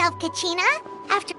yourself, Kachina. After...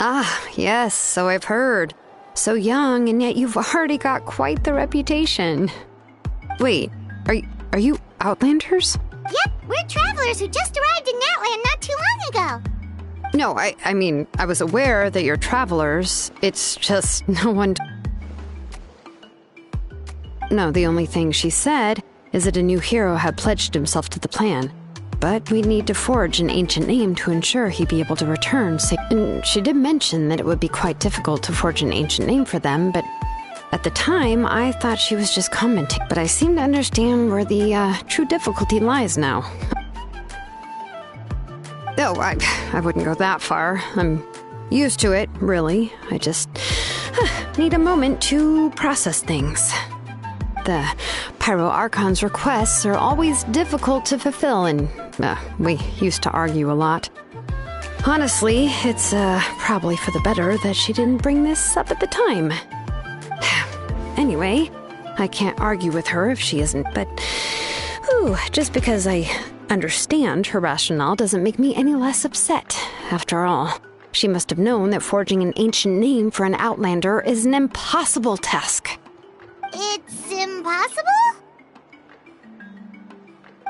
Ah, yes, so I've heard. So young, and yet you've already got quite the reputation. Wait, are you Outlanders? Yep, we're travelers who just arrived in Natland not too long ago. No, I mean, I was aware that you're travelers. It's just no one... No, the only thing she said is that a new hero had pledged himself to the plan. But we'd need to forge an ancient name to ensure he'd be able to return. And she did mention that it would be quite difficult to forge an ancient name for them, but at the time, I thought she was just commenting. But I seem to understand where the true difficulty lies now. Oh, I wouldn't go that far. I'm used to it, really. I just need a moment to process things. The Pyro Archon's requests are always difficult to fulfill, and we used to argue a lot. Honestly, it's probably for the better that she didn't bring this up at the time. Anyway, I can't argue with her if she isn't, but just because I understand her rationale doesn't make me any less upset. After all, she must have known that forging an ancient name for an Outlander is an impossible task. It's impossible?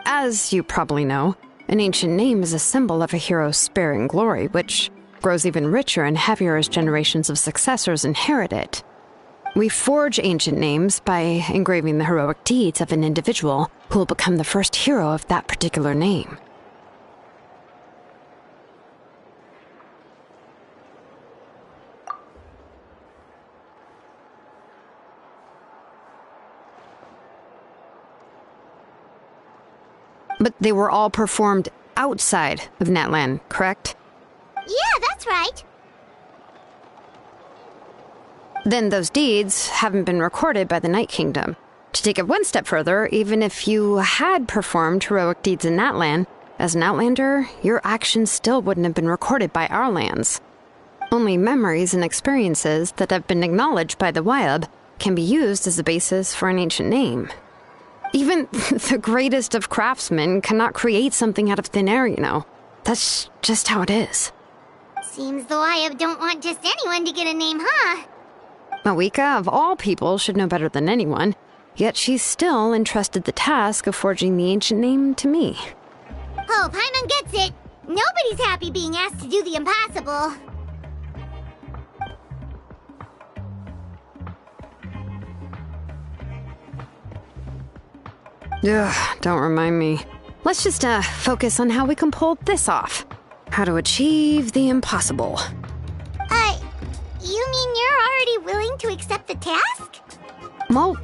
As you probably know, an ancient name is a symbol of a hero's sparing glory, which grows even richer and heavier as generations of successors inherit it. We forge ancient names by engraving the heroic deeds of an individual who will become the first hero of that particular name. But they were all performed outside of Natland, correct? Yeah, that's right. Then those deeds haven't been recorded by the Night Kingdom. To take it one step further, even if you had performed heroic deeds in Natland, as an Outlander, your actions still wouldn't have been recorded by our lands. Only memories and experiences that have been acknowledged by the Wyab can be used as a basis for an ancient name. Even the greatest of craftsmen cannot create something out of thin air, you know. That's just how it is. Seems the Wyab don't want just anyone to get a name, huh? Mawika, of all people, should know better than anyone, yet she's still entrusted the task of forging the ancient name to me. Oh, Paimon gets it. Nobody's happy being asked to do the impossible. Ugh, don't remind me. Let's just focus on how we can pull this off. How to achieve the impossible. You mean you're already willing to accept the task? Well,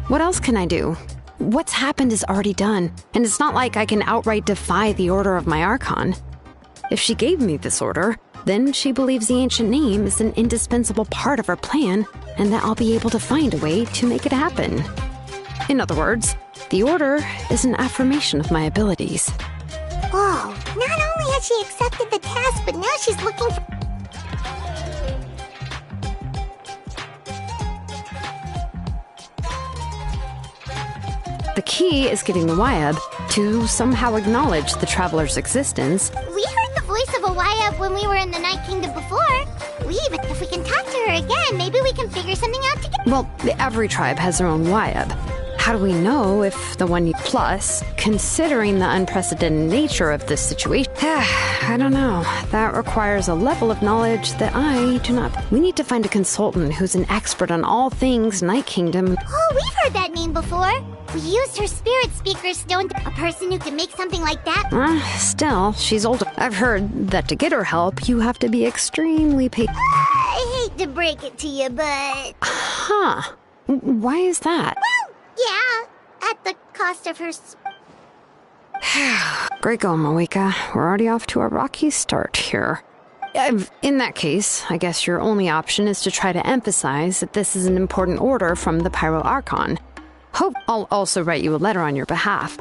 what else can I do? What's happened is already done, and it's not like I can outright defy the order of my Archon. If she gave me this order, then she believes the ancient name is an indispensable part of her plan, and that I'll be able to find a way to make it happen. In other words, the order is an affirmation of my abilities. Whoa, not only has she accepted the task, but now she's looking for... The key is getting the Wyab to somehow acknowledge the traveler's existence. We heard the voice of a Wyab when we were in the Night Kingdom before. If we can talk to her again, maybe we can figure something out together. Well, every tribe has their own Wyeb. How do we know if the one you... Plus, considering the unprecedented nature of this situation... I don't know. That requires a level of knowledge that I do not... We need to find a consultant who's an expert on all things Night Kingdom. Oh, we've heard that name before. We used her spirit speaker stone. A person who can make something like that? Still, she's older. I've heard that to get her help, you have to be extremely patient. I hate to break it to you, but... Huh. Why is that? Well, yeah, at the cost of her... Great going, Moeka. We're already off to a rocky start here. In that case, I guess your only option is to try to emphasize that this is an important order from the Pyro Archon. Hope I'll also write you a letter on your behalf.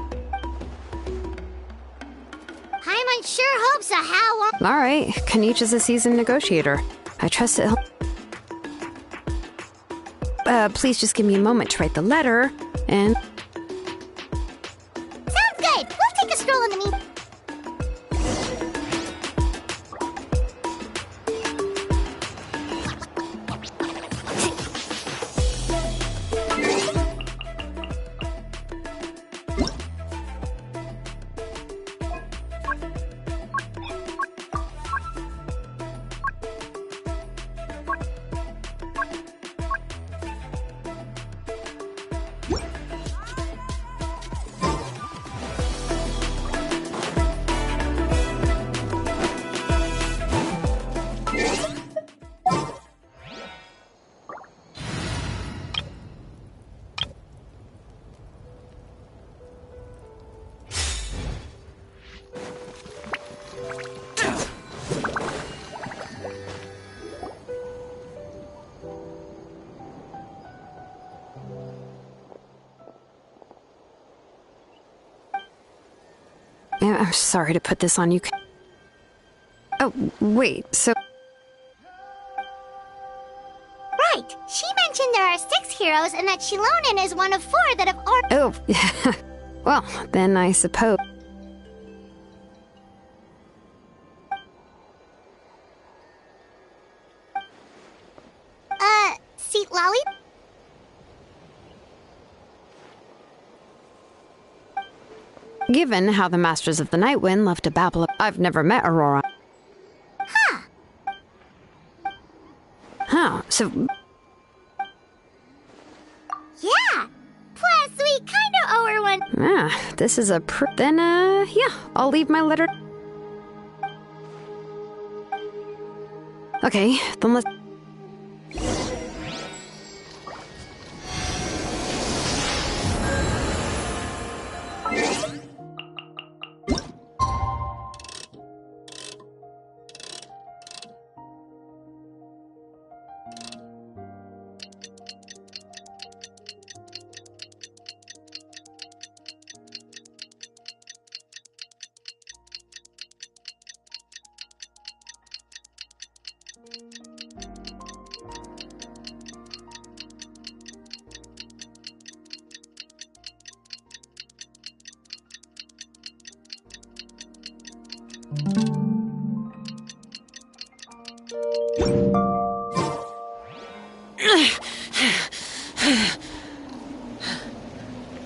Paimon sure hopes so, how... Alright, Kaniche is a seasoned negotiator. I trust it'll... please just give me a moment to write the letter, and... Sounds good! We'll take a stroll in the meantime. I'm sorry to put this on you. Oh, wait, so... Right! She mentioned there are 6 heroes and that Shilonen is one of 4 that have already... Oh, well, then I suppose... Seat Lolly? Given how the Masters of the Night Wind love to babble, I've never met Aurora. Huh. Huh, so... Yeah! Plus, we kinda owe her one. This is a Then, yeah, I'll leave my letter... Okay, then let's...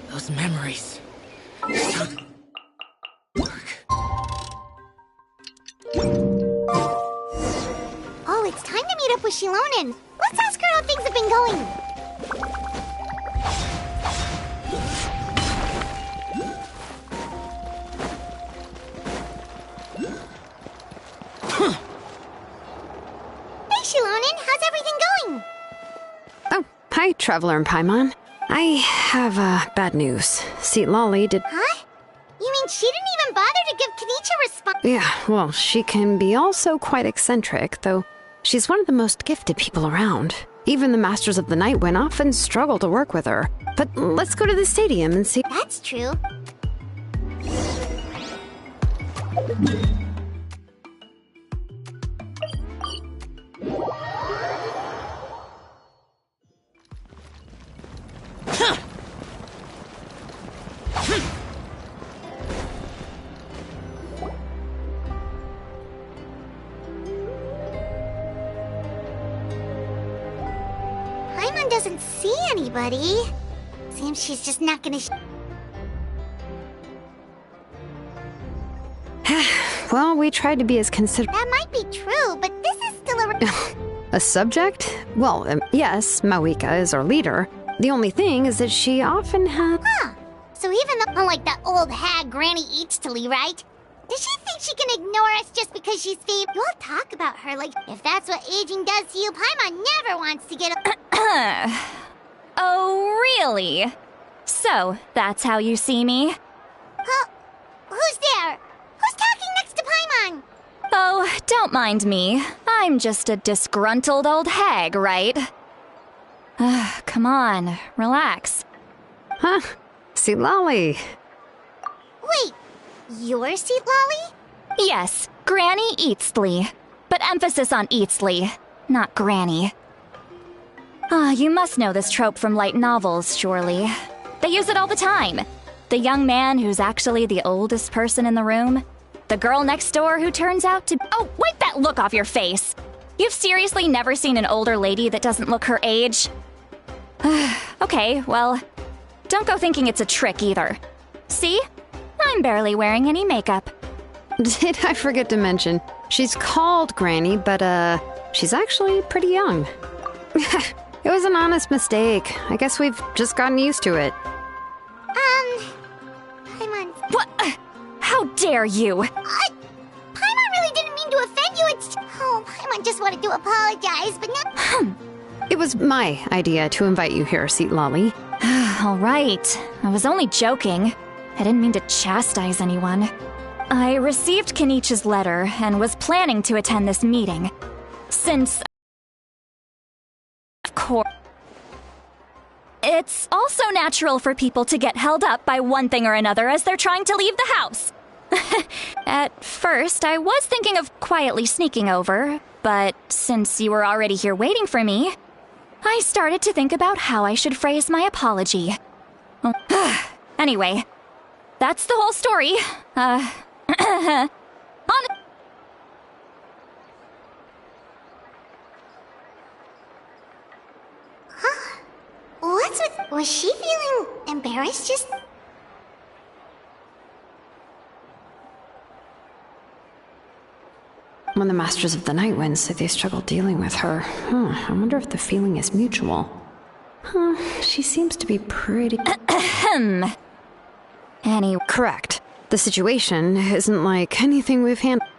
Those memories. Oh, it's time to meet up with Shilonen. Let's ask her how things have been going. Hey, Shilonen, how's everything going? Oh, hi, Traveler and Paimon. I have, bad news. See, Lolly did... Huh? You mean she didn't even bother to give Kaniche a response? Yeah, well, she can be also quite eccentric, though she's one of the most gifted people around. Even the Masters of the Night Wind often struggle to work with her. But let's go to the stadium and see... That's true. doesn't see anybody. Seems she's just not gonna Well, we tried to be as considerate. That might be true, but this is still A subject? Well, yes, Mawika is our leader. The only thing is that she often has... Huh. So even though, unlike that old hag Granny Eatsley, right? Does she think she can ignore us just because she's famous? You all talk about her like, if that's what aging does to you, Paimon never wants to get a... Oh, really? So, that's how you see me? Huh? Who's there? Who's talking next to Paimon? Oh, don't mind me. I'm just a disgruntled old hag, right? Come on, relax. Huh? See, Lolly. Wait, you're Seat Lolly? Yes, Granny Eatsley. But emphasis on Eatsley, not Granny. You must know this trope from light novels, surely. They use it all the time. The young man who's actually the oldest person in the room. The girl next door who turns out to... Oh, wipe that look off your face! You've seriously never seen an older lady that doesn't look her age? Okay, well, don't go thinking it's a trick either. See? I'm barely wearing any makeup. Did I forget to mention, she's called Granny, but, she's actually pretty young. It was an honest mistake. I guess we've just gotten used to it. Paimon... What? How dare you? Paimon really didn't mean to offend you, it's... Oh, Paimon just wanted to apologize, but now... It was my idea to invite you here, Seat Lolly. All right. I was only joking. I didn't mean to chastise anyone. I received Kenichi's letter and was planning to attend this meeting. Since... Of course... It's also natural for people to get held up by one thing or another as they're trying to leave the house. At first, I was thinking of quietly sneaking over, but since you were already here waiting for me, I started to think about how I should phrase my apology. Anyway, that's the whole story. What's with... Was she feeling embarrassed just... When the Masters of the Night Wind say they struggle dealing with her, I wonder if the feeling is mutual. She seems to be pretty... Correct. The situation isn't like anything we've handled.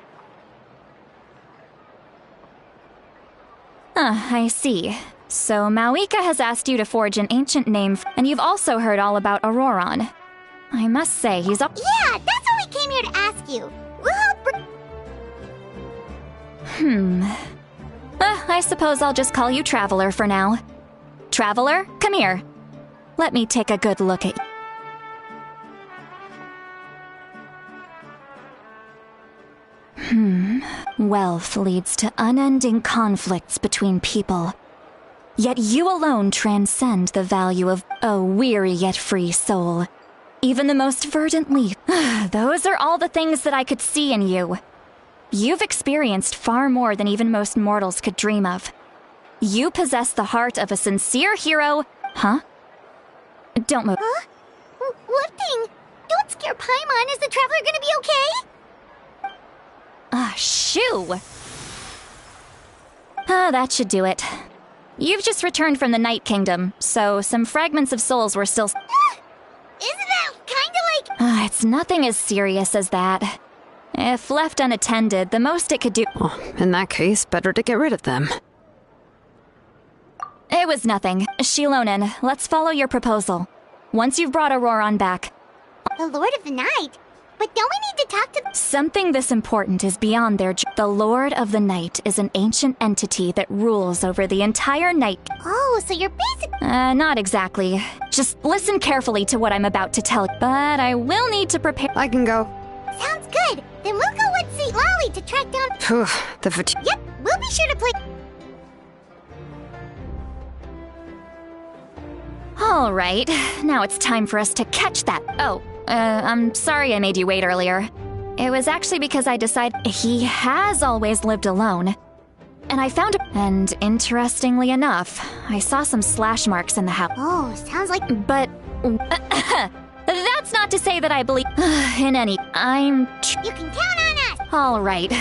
I see. So Mawika has asked you to forge an ancient name, and you've also heard all about Auroron. I must say, he's up. Yeah, that's what we came here to ask you. We'll help... I suppose I'll just call you Traveler for now. Traveler, come here. Let me take a good look at you. Wealth leads to unending conflicts between people. Yet you alone transcend the value of a weary yet free soul. Even the most verdant leaf. Those are all the things that I could see in you. You've experienced far more than even most mortals could dream of. You possess the heart of a sincere hero. Huh? Don't move. Huh? What thing? Don't scare Paimon. Is the Traveler gonna be okay? Shoo! That should do it. You've just returned from the Night Kingdom, so some fragments of souls were still... Isn't that kinda like... It's nothing as serious as that. If left unattended, the most it could do... Well, in that case, better to get rid of them. It was nothing. Shilonen, let's follow your proposal. Once you've brought Auroron back... The Lord of the Night? But don't we need to talk to... Something this important is beyond their... The Lord of the Night is an ancient entity that rules over the entire night... Oh, so you're basically... Not exactly. Just listen carefully to what I'm about to tell you. But I will need to prepare... I can go. Sounds good. Then we'll go with Seat Lolly to track down... Phew, the fatigue... Yep, we'll be sure to play... All right, now it's time for us to catch that... Oh, I'm sorry I made you wait earlier. It was actually because I decided he has always lived alone. and I found and interestingly enough, I saw some slash marks in the house. Oh, sounds like... But that's not to say that I believe in any. You can count on us! All right.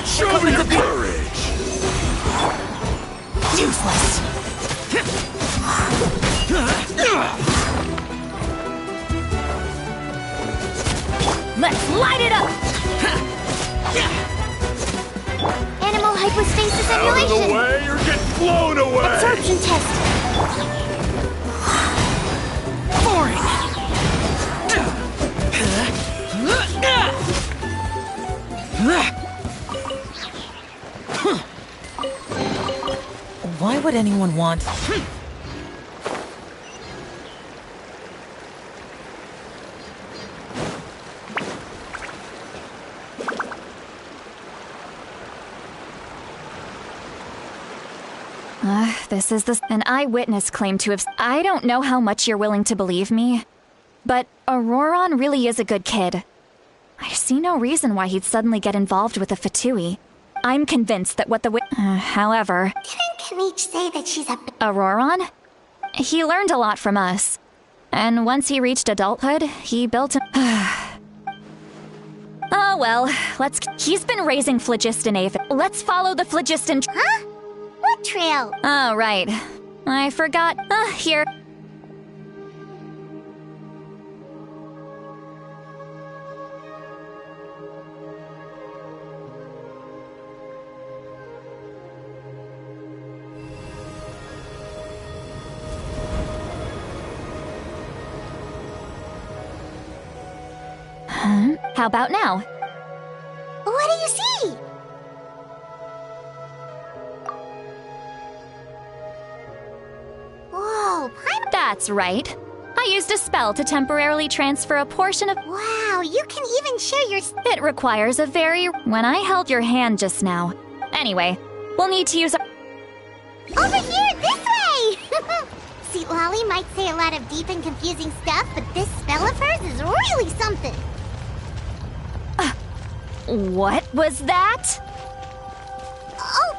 Show me your courage! Useless! Let's light it up! Animal hypostasis Out of the emulation! way or get blown away! Absorption test! Boring! Why would anyone want... An eyewitness claimed to have... I don't know how much you're willing to believe me, but Auroron really is a good kid. I see no reason why he'd suddenly get involved with a Fatui. I'm convinced that what the however... Didn't Kanich say that she's a... Auroron? He learned a lot from us. And once he reached adulthood, he built a... Oh well, he's been raising phlogiston aphid. Let's follow the phlogiston... Huh? What trail? Oh, right. I forgot. Here. How about now? What do you see? Whoa, That's right. I used a spell to temporarily transfer a portion of... Wow, you can even share your... It requires a very... When I held your hand just now. Anyway, we'll need to use... Over here, this way! See, Lolly might say a lot of deep and confusing stuff, but this spell of hers is really something. What was that? Oh!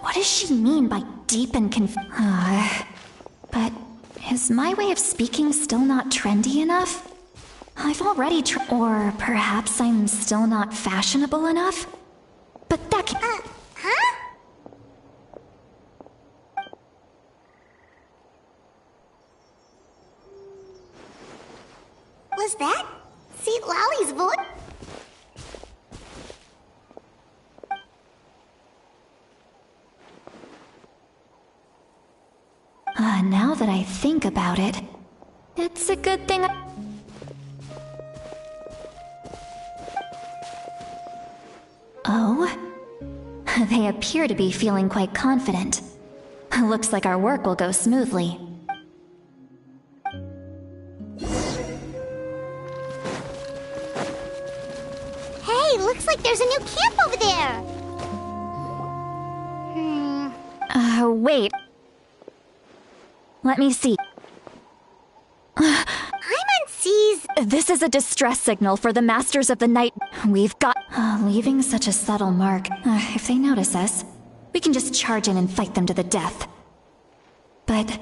What does she mean by deep and But is my way of speaking still not trendy enough? I've already or perhaps I'm still not fashionable enough? But that Huh? Was that St. Lolly's voice? Now that I think about it, it's a good thing Oh? They appear to be feeling quite confident. Looks like our work will go smoothly. Hey, looks like there's a new camp over there! Wait. Let me see. Paimon sees... This is a distress signal for the Masters of the Night. We've got... leaving such a subtle mark. If they notice us, we can just charge in and fight them to the death. But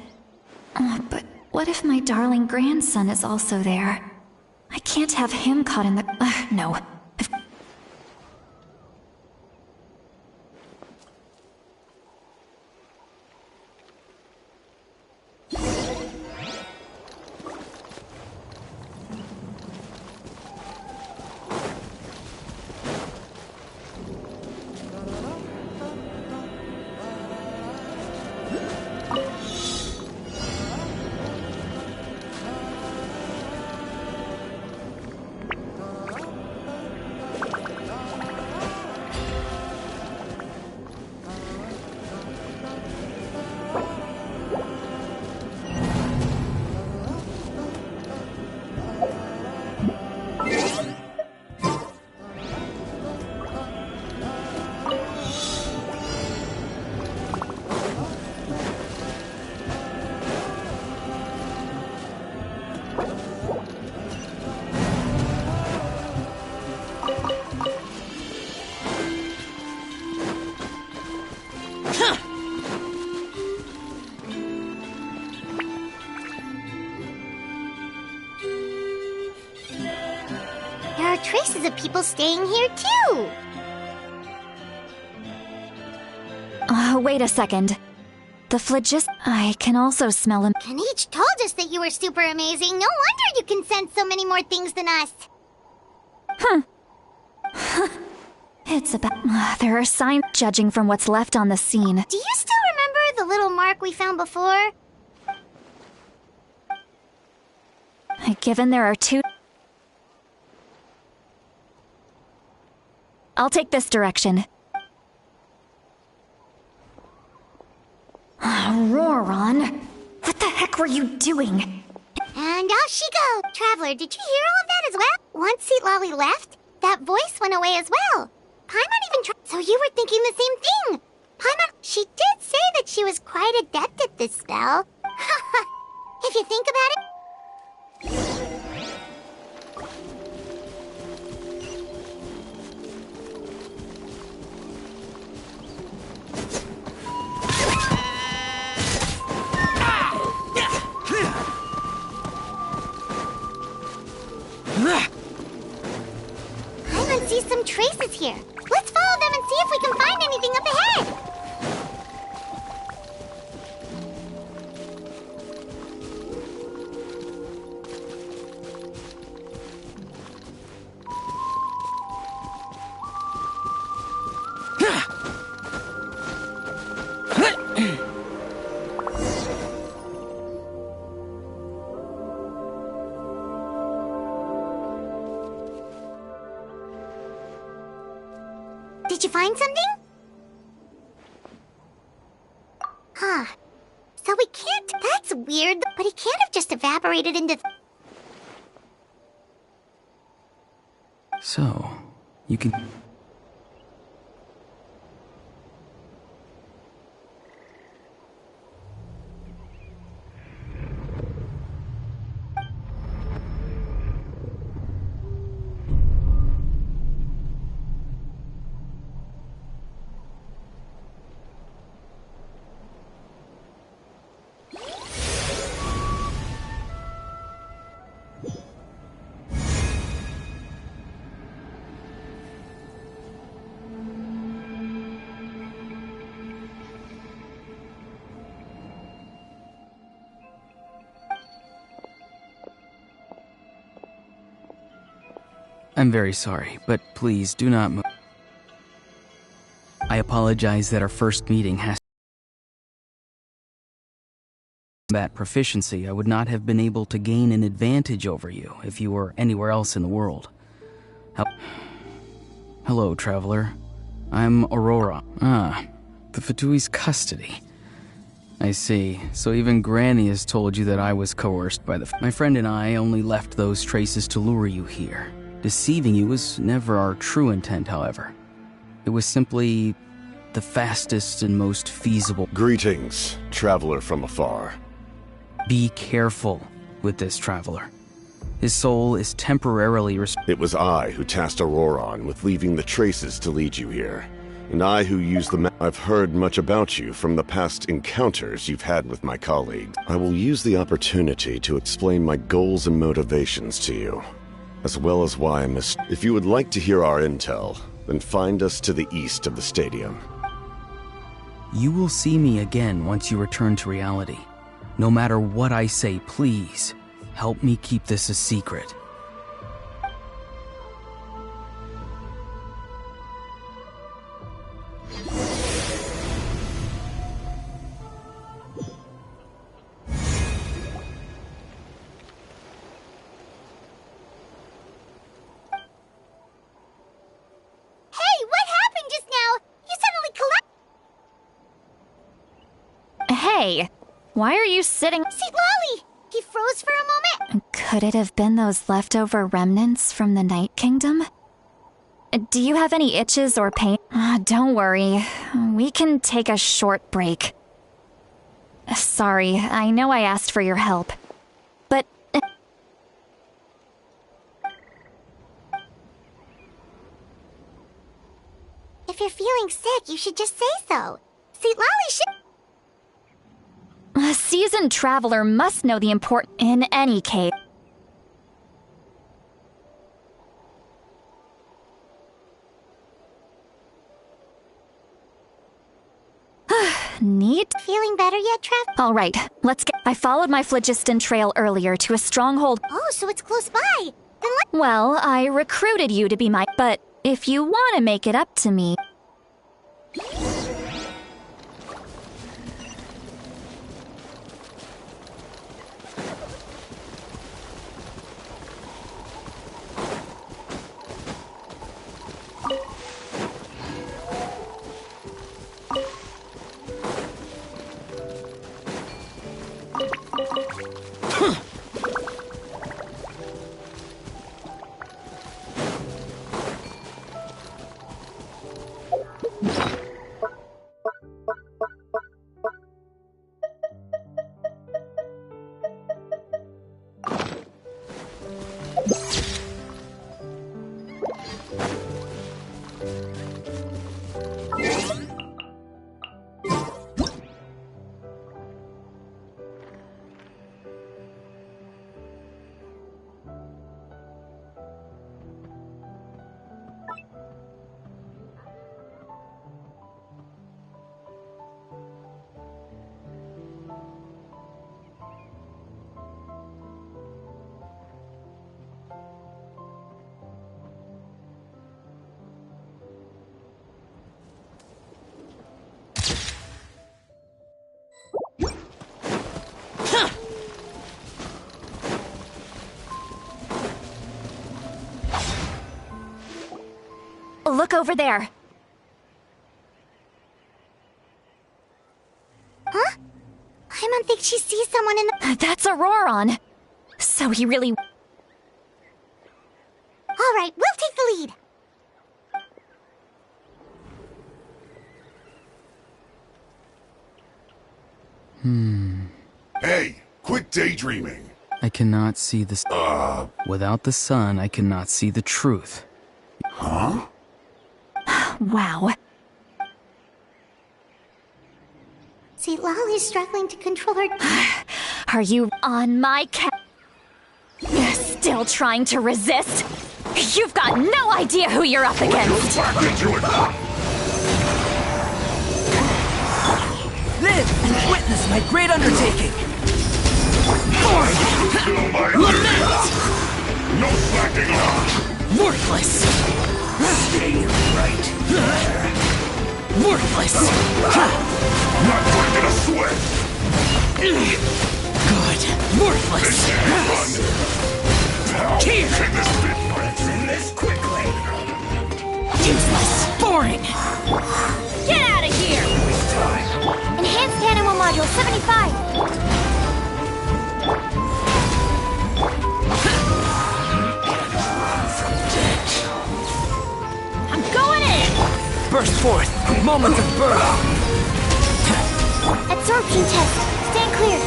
what if my darling grandson is also there? I can't have him caught in the... no. There are traces of people staying here, too! Wait a second. The phlegist... I can also smell him. Kanich told us that you were super amazing. No wonder you can sense so many more things than us. It's about... there are signs judging from what's left on the scene. Do you still remember the little mark we found before? Given there are two... I'll take this direction. Auroron, what the heck were you doing? And off she goes. Traveler, did you hear all of that as well? Once St. Lolly left, that voice went away as well. Paimon even tried... So you were thinking the same thing. Paimon, she did say that she was quite adept at this spell. If you think about it... find something? Huh. So we can't... That's weird, but he can't have just evaporated into... So, you can... I'm very sorry, but please do not move. I apologize that our first meeting has that proficiency. I would not have been able to gain an advantage over you if you were anywhere else in the world. Hello, traveler. I'm Aurora. The Fatui's custody. I see. So even Granny has told you that I was coerced by my friend and I only left those traces to lure you here. Deceiving you was never our true intent, however. It was simply the fastest and most feasible. Greetings, traveler from afar. Be careful with this traveler. His soul is temporarily It was I who tasked Auroron with leaving the traces to lead you here. And I who used the map. I've heard much about you from the past encounters you've had with my colleagues. I will use the opportunity to explain my goals and motivations to you, as well as why I missed. If you would like to hear our intel, then find us to the east of the stadium. You will see me again once you return to reality. No matter what I say, please, help me keep this a secret. Hey, why are you sitting? See, Lolly! He froze for a moment. Could it have been those leftover remnants from the Night Kingdom? Do you have any itches or pain? Don't worry. We can take a short break. Sorry, I know I asked for your help. But... If you're feeling sick, you should just say so. See, Lolly should... A seasoned traveler must know the important... In any case... Neat. Feeling better yet, Trev? All right, let's get... I followed my phlogiston trail earlier to a stronghold... Oh, so it's close by. Then let... Well, I recruited you to be my... But if you want to make it up to me... Look over there. Paimon thinks she sees someone in the... That's Auroron. So he really... Alright, we'll take the lead. Hey, quit daydreaming. I cannot see the... Without the sun, I cannot see the truth. Huh? Wow. See, Lolly's struggling to control her... Are you on my Still trying to resist? You've got no idea who you're up against! Back into it! Live and witness my great undertaking! Lament! No slacking off! Worthless! Stay right there. Worthless! Not breaking a sweat! Good! Worthless! Pal, Here. take this bit. Let's end this quickly. Useless! Boring! Get out of here! Enhanced Animal Module 75. I'm going in! Burst forth! Moment of birth! Absorption test. Stand clear.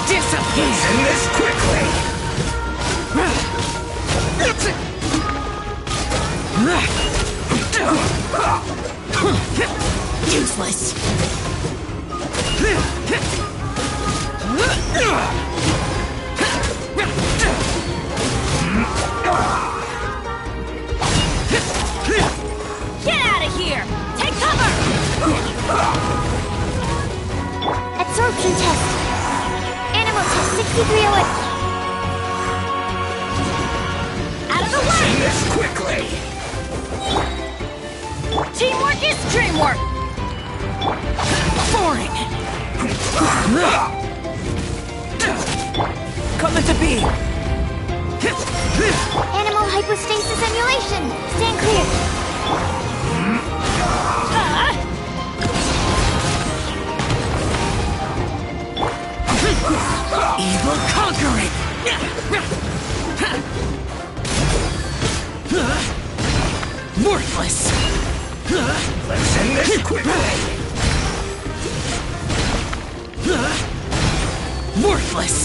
Disappear! End this quickly. Useless! Get out of here! Take cover! Absorption test. Animal test 6308. Out of the way! End this quickly. Teamwork is dreamwork! Boring! Come into being! Animal hypostasis emulation. Stand clear. Evil conquering! Worthless! Let's end this quickly. Worthless!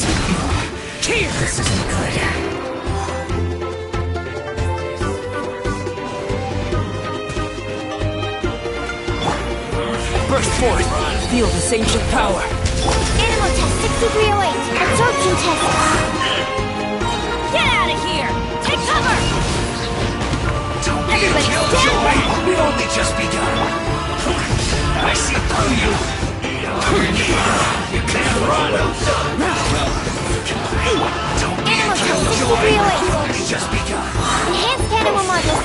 Here! This isn't good. Burst forth! Feel this ancient power! Animal test 6308. Absorption test. Get out of here! Take cover! Everybody stand back! We've only just begun! I see through you. You can't run. Animal test 6308. Only just begun. Enhanced Animal Module.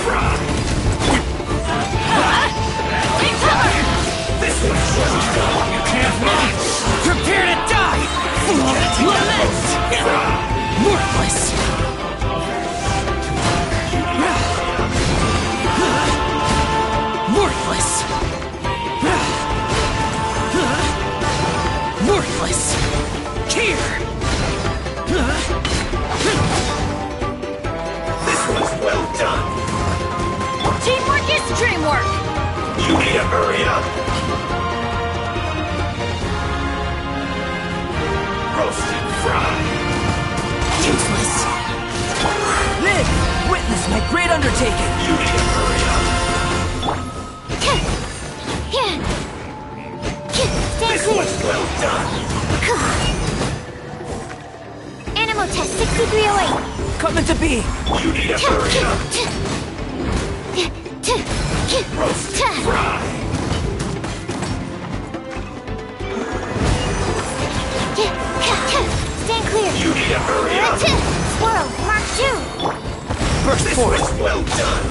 Take cover! This one's you can't run. Prepare to die! Lament! Worthless! Worthless! Worthless! Here! This was well done. Teamwork is dreamwork! You need to hurry up. Roasted fried. Useless! Live! Witness my great undertaking! You need to hurry up. Stand This clear. was well done. Animal test 6308. Come into being! You need to hurry up. Roasted fried. Stand clear. You need to hurry up. Swirl, Mark 2. Burst This forth! was well done.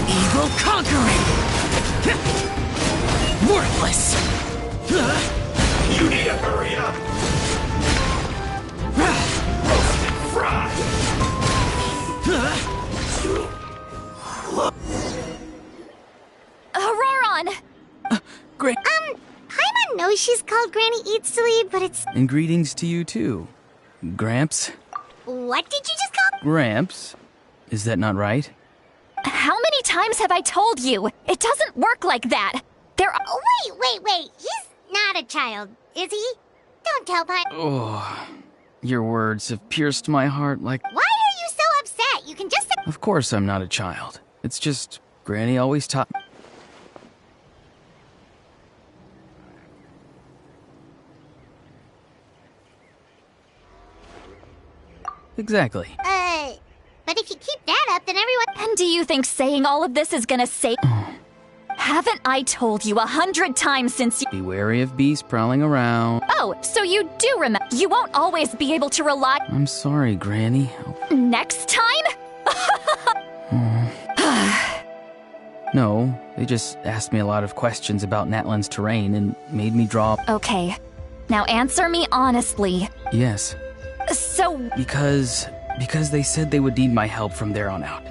Evil conquering! Worthless! You need to hurry up. Roasted fried. Auroron! Paimon knows she's called Granny Eats to Leave, but it's... And greetings to you too. Gramps? What did you just call... Gramps? Is that not right? How many times have I told you? It doesn't work like that. There are... Oh, wait. He's not a child, is he? Don't tell Paimon. Oh, your words have pierced my heart like... Why are you so upset? You can just... Of course I'm not a child. It's just, Granny always taught... Exactly. But if you keep that up, then everyone... And do you think saying all of this is gonna save... Haven't I told you 100 times since you... Be wary of beasts prowling around. Oh, so you do remember. You won't always be able to rely... I'm sorry, Granny. Next time? No, they just asked me a lot of questions about Natlan's terrain and made me draw... Okay. Now answer me honestly. Yes. So... Because they said they would need my help from there on out.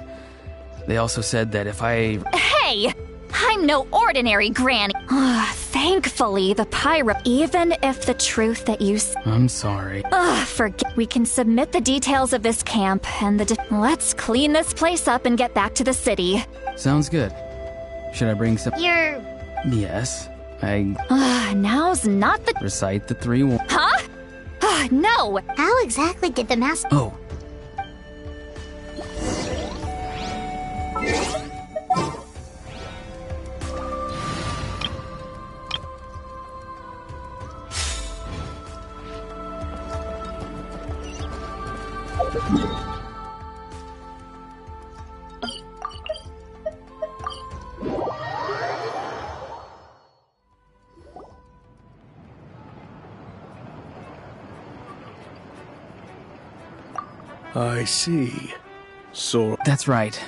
They also said that if I... Hey! I'm no ordinary granny. Thankfully, the pirate... Even if the truth that you... I'm sorry. Forget... We can submit the details of this camp and the... Let's clean this place up and get back to the city. Sounds good. Should I bring some... You're... Yes. I... Now's not the... Recite the 3... Huh? No! How exactly did the master... Oh. I see. So... That's right.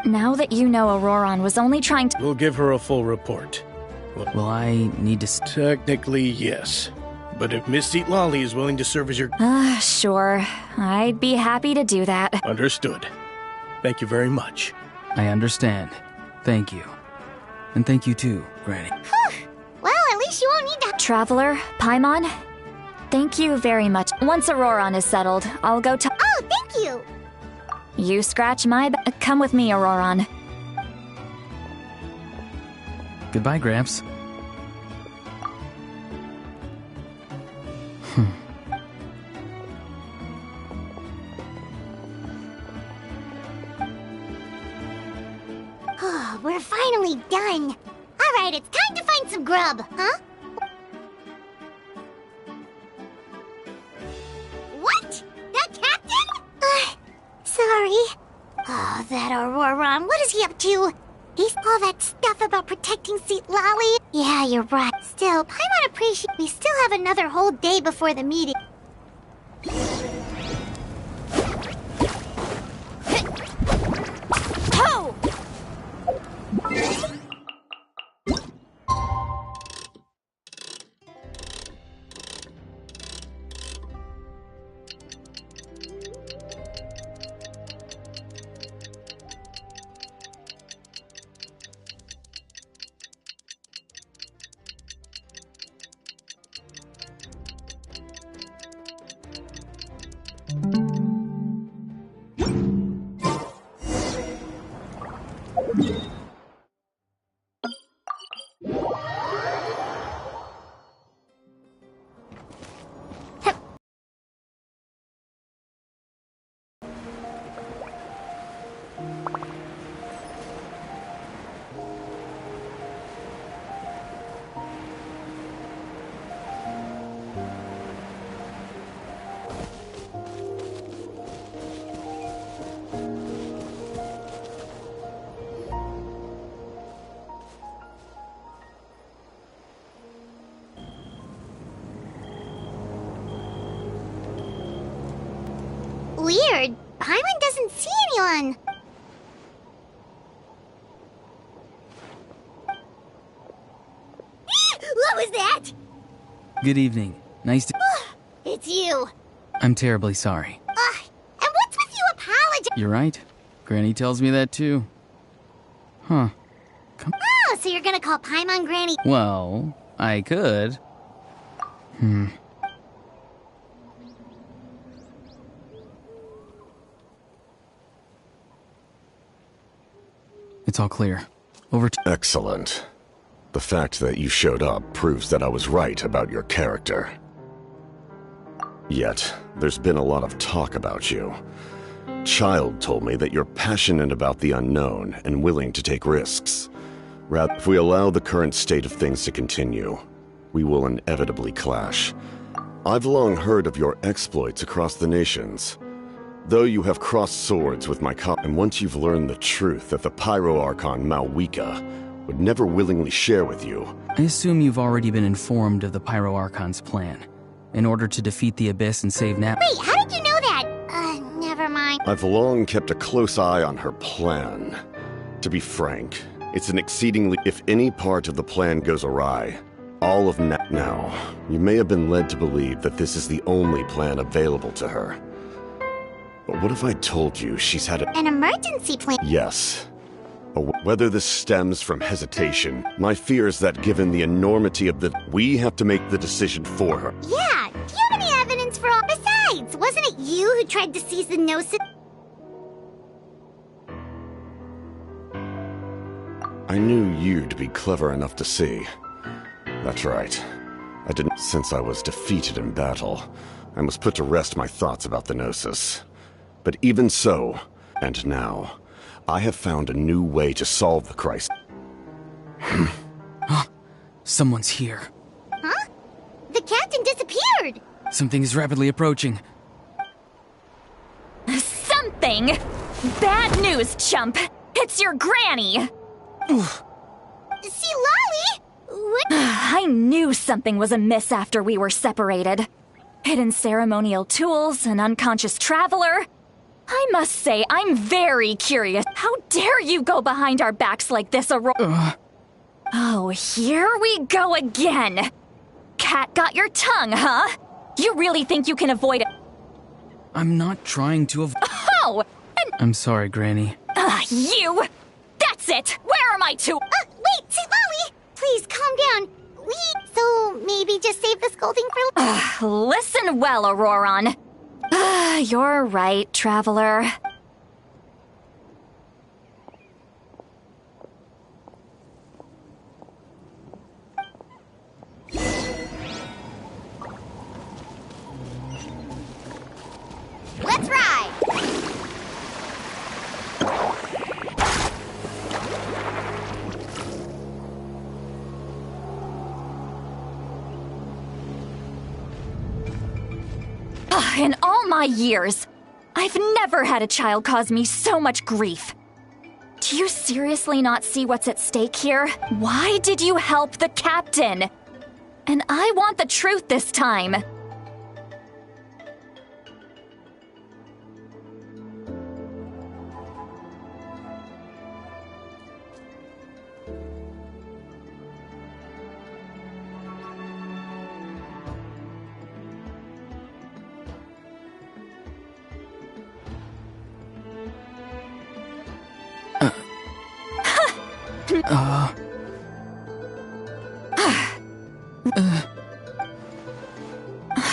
Now that you know Auroron was only trying to... We'll give her a full report. Will I need to... Technically, yes. But if Miss Eat Lolly is willing to serve as your... Sure. I'd be happy to do that. Understood. Thank you very much. I understand. Thank you. And thank you too, Granny. Well, at least you won't need to... Traveler, Paimon, thank you very much. Once Auroron is settled, I'll go to... Oh, thank you! You scratch my come with me, Auroron. Goodbye, Gramps. We're finally done. All right, it's time to find some grub, huh? What? That captain? Sorry. Oh, that Auroron, what is he up to? He's all that stuff about protecting Seat Lolly. Yeah, you're right. Still, Paimon appreciate we still have another whole day before the meeting. Ho! Weird. Paimon doesn't see anyone. What was that? Good evening. Nice to... It's you. I'm terribly sorry. And what's with you apologizing? You're right. Granny tells me that too. Huh. Oh, so you're gonna call Paimon Granny? Well, I could. It's all clear. Over to... Excellent. The fact that you showed up proves that I was right about your character. Yet, there's been a lot of talk about you. Child told me that you're passionate about the unknown and willing to take risks. Rather, if we allow the current state of things to continue, we will inevitably clash. I've long heard of your exploits across the nations. Though you have crossed swords with my and once you've learned the truth that the Pyro Archon Malwika would never willingly share with you... I assume you've already been informed of the Pyro Archon's plan. In order to defeat the Abyss and save Nat... Wait, how did you know that? Never mind. I've long kept a close eye on her plan. To be frank, it's an exceedingly... If any part of the plan goes awry, all of now, you may have been led to believe that this is the only plan available to her. But what if I told you she's had An emergency plan? Yes. But whether this stems from hesitation, my fear is that given the enormity of we have to make the decision for her. Yeah, do you have any evidence for all... Besides, wasn't it you who tried to seize the Gnosis? I knew you'd be clever enough to see. That's right. I didn't... Since I was defeated in battle, I must put to rest my thoughts about the Gnosis. But even so, and now, I have found a new way to solve the crisis. Someone's here. Huh? The captain disappeared! Something is rapidly approaching. Something? Bad news, chump! It's your granny! See, Lolly? What? I knew something was amiss after we were separated. Hidden ceremonial tools, an unconscious traveler. I must say, I'm very curious. How dare you go behind our backs like this, Aurora? Oh, here we go again. Cat got your tongue, huh? You really think you can avoid it? I'm not trying to Oh! I'm sorry, Granny. You! That's it! Where are my two? Wait, see, Lolly! Please, calm down. So, maybe just save the scolding for... Listen well, Auroron. You're right, traveler. Let's ride! In all my years, I've never had a child cause me so much grief. Do you seriously not see what's at stake here? Why did you help the captain? And I want the truth this time.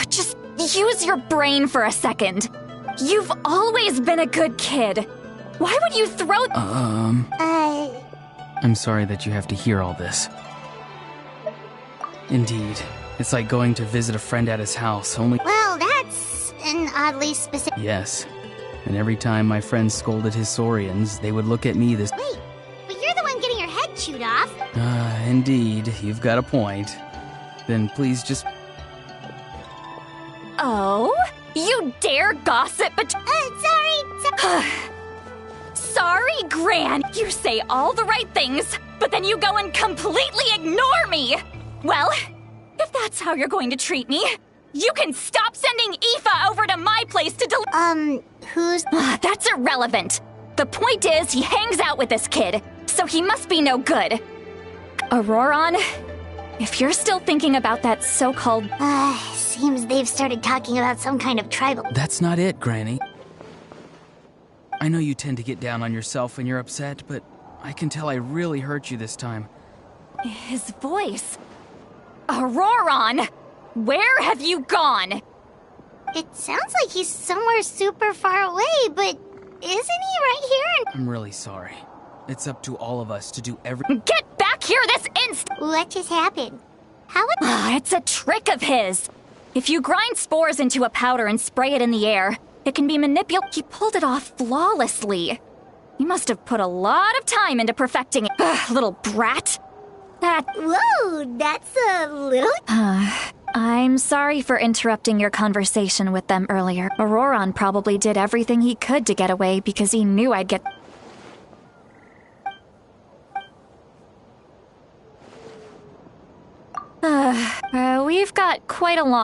Just use your brain for a second. You've always been a good kid. Why would you throw... I'm sorry that you have to hear all this. Indeed. It's like going to visit a friend at his house, only... Well, that's an oddly specific... Yes. And every time my friends scolded his Saurians, they would look at me this... Wait, but you're the one getting your head chewed off. Indeed. You've got a point. Then please just... Oh? You dare gossip Sorry. Sorry, Gran. You say all the right things, but then you go and completely ignore me. Well, if that's how you're going to treat me, you can stop sending Aoife over to my place to Who's... That's irrelevant. The point is, he hangs out with this kid, so he must be no good. Auroron, if you're still thinking about that so-called... Seems they've started talking about some kind of tribal... That's not it, Granny. I know you tend to get down on yourself when you're upset, but I can tell I really hurt you this time. His voice. Auroron! Where have you gone? It sounds like he's somewhere super far away, but isn't he right here? I'm really sorry. It's up to all of us to do everything. Get back here this instant! What just happened? How would... It's a trick of his. If you grind spores into a powder and spray it in the air, it can be manipulated. He pulled it off flawlessly. You must have put a lot of time into perfecting it. Little brat. Whoa, that's a little... I'm sorry for interrupting your conversation with them earlier. Auroron probably did everything he could to get away because he knew I'd get... We've got quite a long...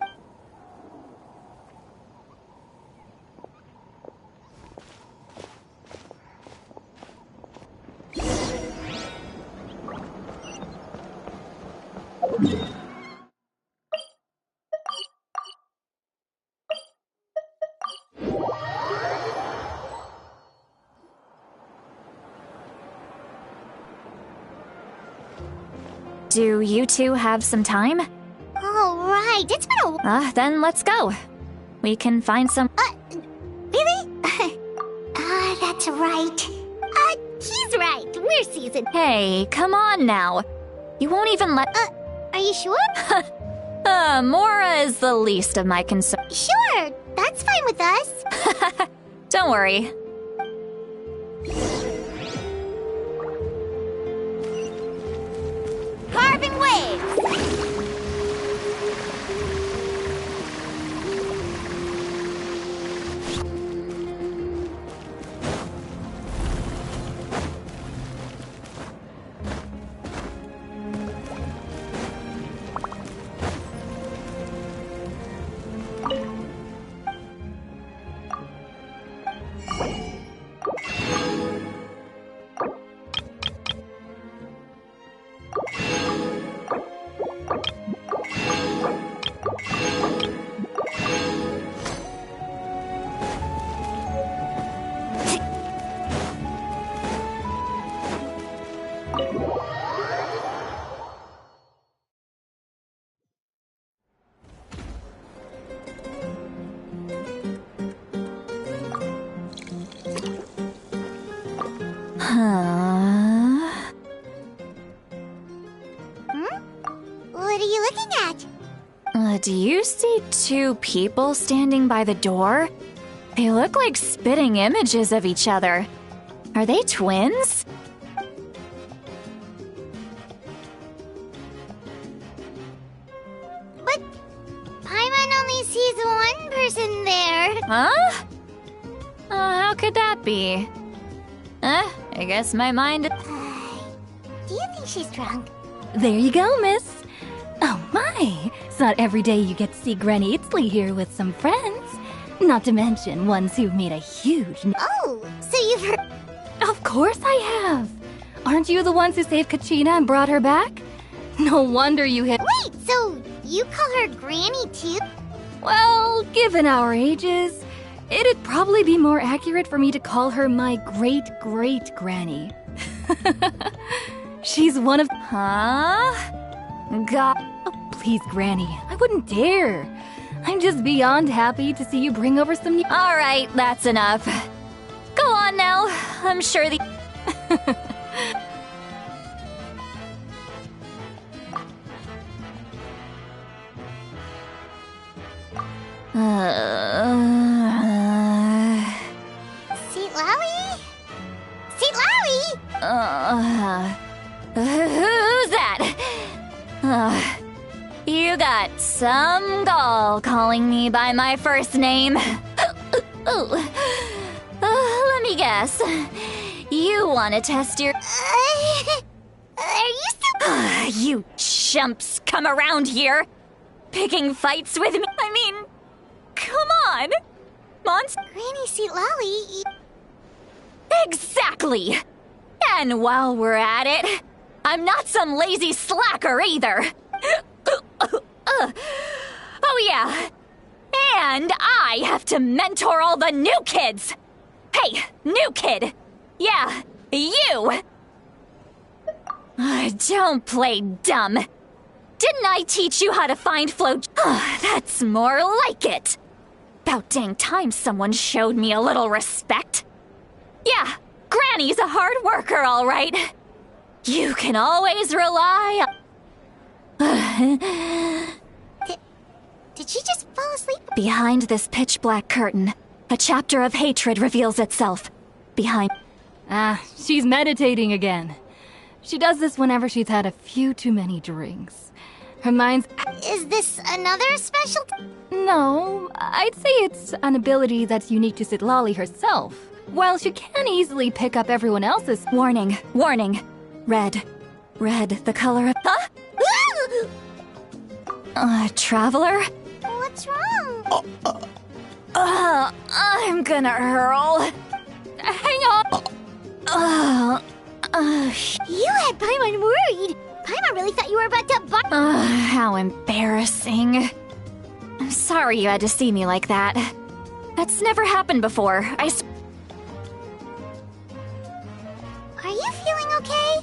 Do you two have some time? All right, it's been a while. Then let's go. We can find some... Really? That's right. He's right. We're seasoned. Hey, come on now. You won't even let... Are you sure? Mora is the least of my concern. Sure, that's fine with us. Don't worry. Carving waves! What are you looking at? Do you see two people standing by the door? They look like spitting images of each other. Are they twins? But Paimon only sees one person there. Huh? How could that be? I guess my mind... Do you think she's drunk? There you go, miss. Oh my, it's not every day you get to see Granny Itzley here with some friends. Not to mention ones who've made a huge... Oh, so you've heard... Of course I have. Aren't you the ones who saved Kachina and brought her back? No wonder you hit... Wait, so you call her Granny too? Well, given our ages, it'd probably be more accurate for me to call her my great-great-granny. She's one of... Huh? God... Oh, please, Granny, I wouldn't dare. I'm just beyond happy to see you bring over some new... All right, that's enough. Go on now. I'm sure the... Seatlawi? Seatlawi? Who's that? You got some gall calling me by my first name. Let me guess. You want to test your... Are you still... You chumps come around here, picking fights with me. I mean, come on. Granny Seatlawi... Exactly. And while we're at it, I'm not some lazy slacker either. Oh yeah. And I have to mentor all the new kids. Hey, new kid. Yeah, you. Don't play dumb. Didn't I teach you how to find flow? That's more like it. About dang time someone showed me a little respect. Yeah, Granny's a hard worker, all right. You can always rely on... Did she just fall asleep? Behind this pitch-black curtain, a chapter of hatred reveals itself. Behind... She's meditating again. She does this whenever she's had a few too many drinks. Her mind's... Is this another special... No, I'd say it's an ability that's unique to Citlali herself. While she can easily pick up everyone else's... Warning, warning. Red. Red, the color of... Huh? Traveler? What's wrong? I'm gonna hurl. Hang on. You had Paimon worried. Paimon really thought you were about to bark. How embarrassing. I'm sorry you had to see me like that. That's never happened before. Are you feeling okay?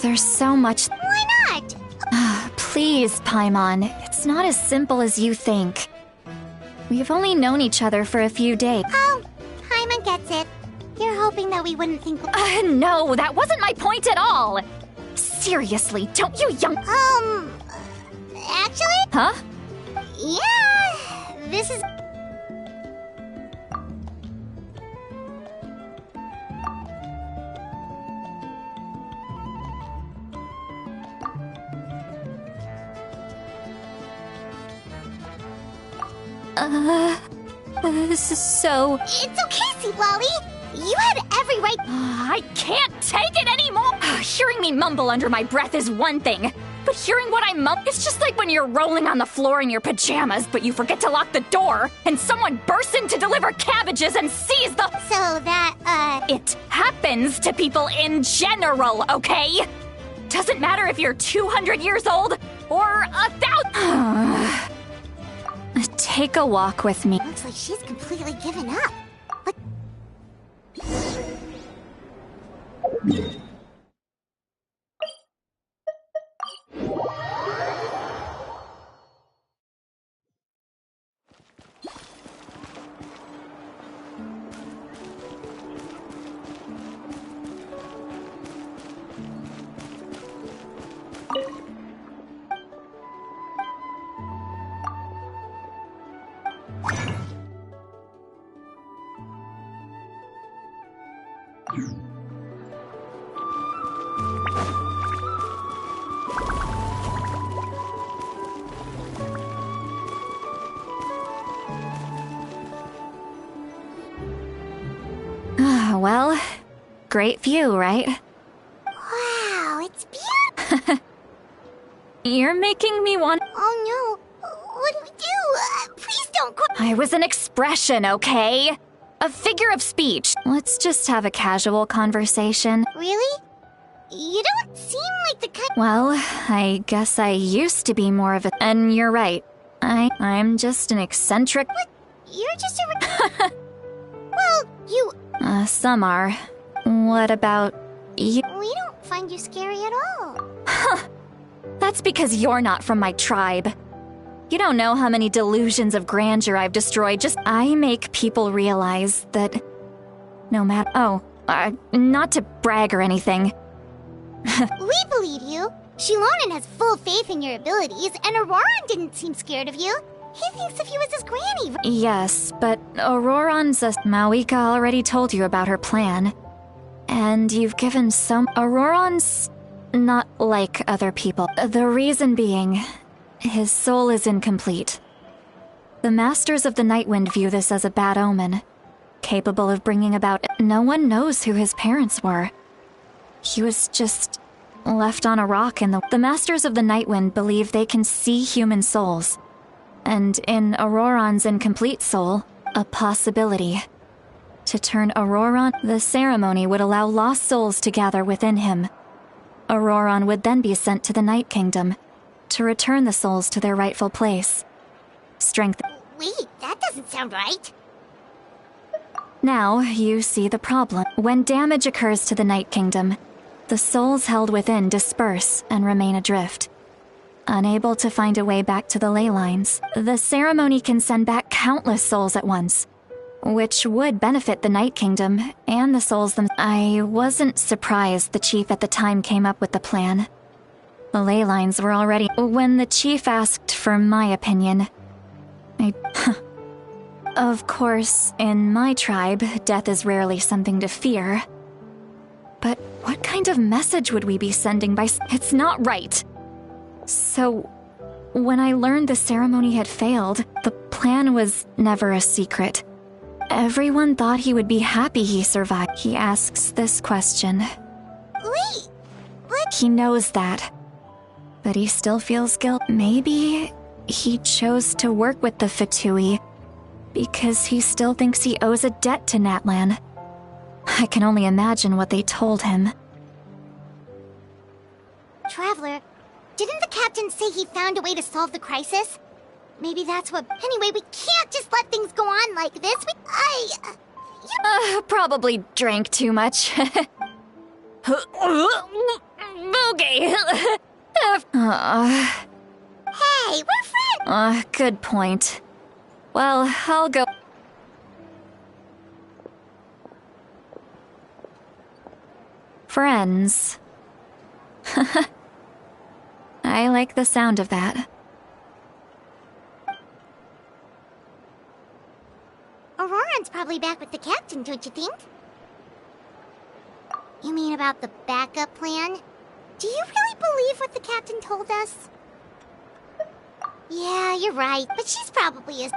There's so much... Why not? Please, Paimon. It's not as simple as you think. We've only known each other for a few days. Oh, Paimon gets it. You're hoping that we wouldn't think... No, that wasn't my point at all. Seriously, don't you young... Actually? Huh? Yeah, this is... This is so... It's okay, Citlali. You had every right... I can't take it anymore! Hearing me mumble under my breath is one thing, but hearing what I mumble... It's just like when you're rolling on the floor in your pajamas, but you forget to lock the door, and someone bursts in to deliver cabbages and sees the... So that, It happens to people in general, okay? Doesn't matter if you're 200 years old or 1,000... Take a walk with me. Looks like she's completely given up. What? Well, great view, right? Wow, it's beautiful. You're making me want... Oh no, what do we do? Please don't cry. I was an expression, okay? A figure of speech. Let's just have a casual conversation. Really? You don't seem like the kind... Well, I guess I used to be more of a... And you're right. I'm just an eccentric... What? You're just a... Well, you... Some are. What about you? We don't find you scary at all. That's because you're not from my tribe. You don't know how many delusions of grandeur I've destroyed. I make people realize that no matter... not to brag or anything. We believe you. Shilonen has full faith in your abilities, and Auroran didn't seem scared of you. He thinks of you as his granny. Yes, but Auroran's Mawika already told you about her plan. And you've given some... Auroran's not like other people. The reason being, his soul is incomplete. The Masters of the Nightwind view this as a bad omen, capable of bringing about... No one knows who his parents were. He was just left on a rock in the... The Masters of the Nightwind believe they can see human souls. And in Auroran's incomplete soul, a possibility. To turn Auroran, the ceremony would allow lost souls to gather within him. Auroran would then be sent to the Night Kingdom, to return the souls to their rightful place. Strength... Wait, that doesn't sound right. Now, you see the problem. When damage occurs to the Night Kingdom, The souls held within disperse and remain adrift. Unable to find a way back to the ley lines, the ceremony can send back countless souls at once, which would benefit the Night Kingdom and the souls themselves. I wasn't surprised the chief at the time came up with the plan. The ley lines were already... When the chief asked for my opinion, Of course, in my tribe, death is rarely something to fear. But what kind of message would we be sending by... It's not right! So, when I learned the ceremony had failed, the plan was never a secret. Everyone thought he would be happy he survived. He asks this question. Wait, what? He knows that. But he still feels guilt. Maybe he chose to work with the Fatui because he still thinks he owes a debt to Natlan. I can only imagine what they told him. Traveler, didn't the captain say he found a way to solve the crisis? Maybe that's what... Anyway, we can't just let things go on like this. Probably drank too much. Okay. Hey, we're friends! Good point. Well, I'll go... Friends. I like the sound of that. Auroran's probably back with the captain, don't you think? You mean about the backup plan? Do you really believe what the captain told us? Yeah, you're right, but she's probably as...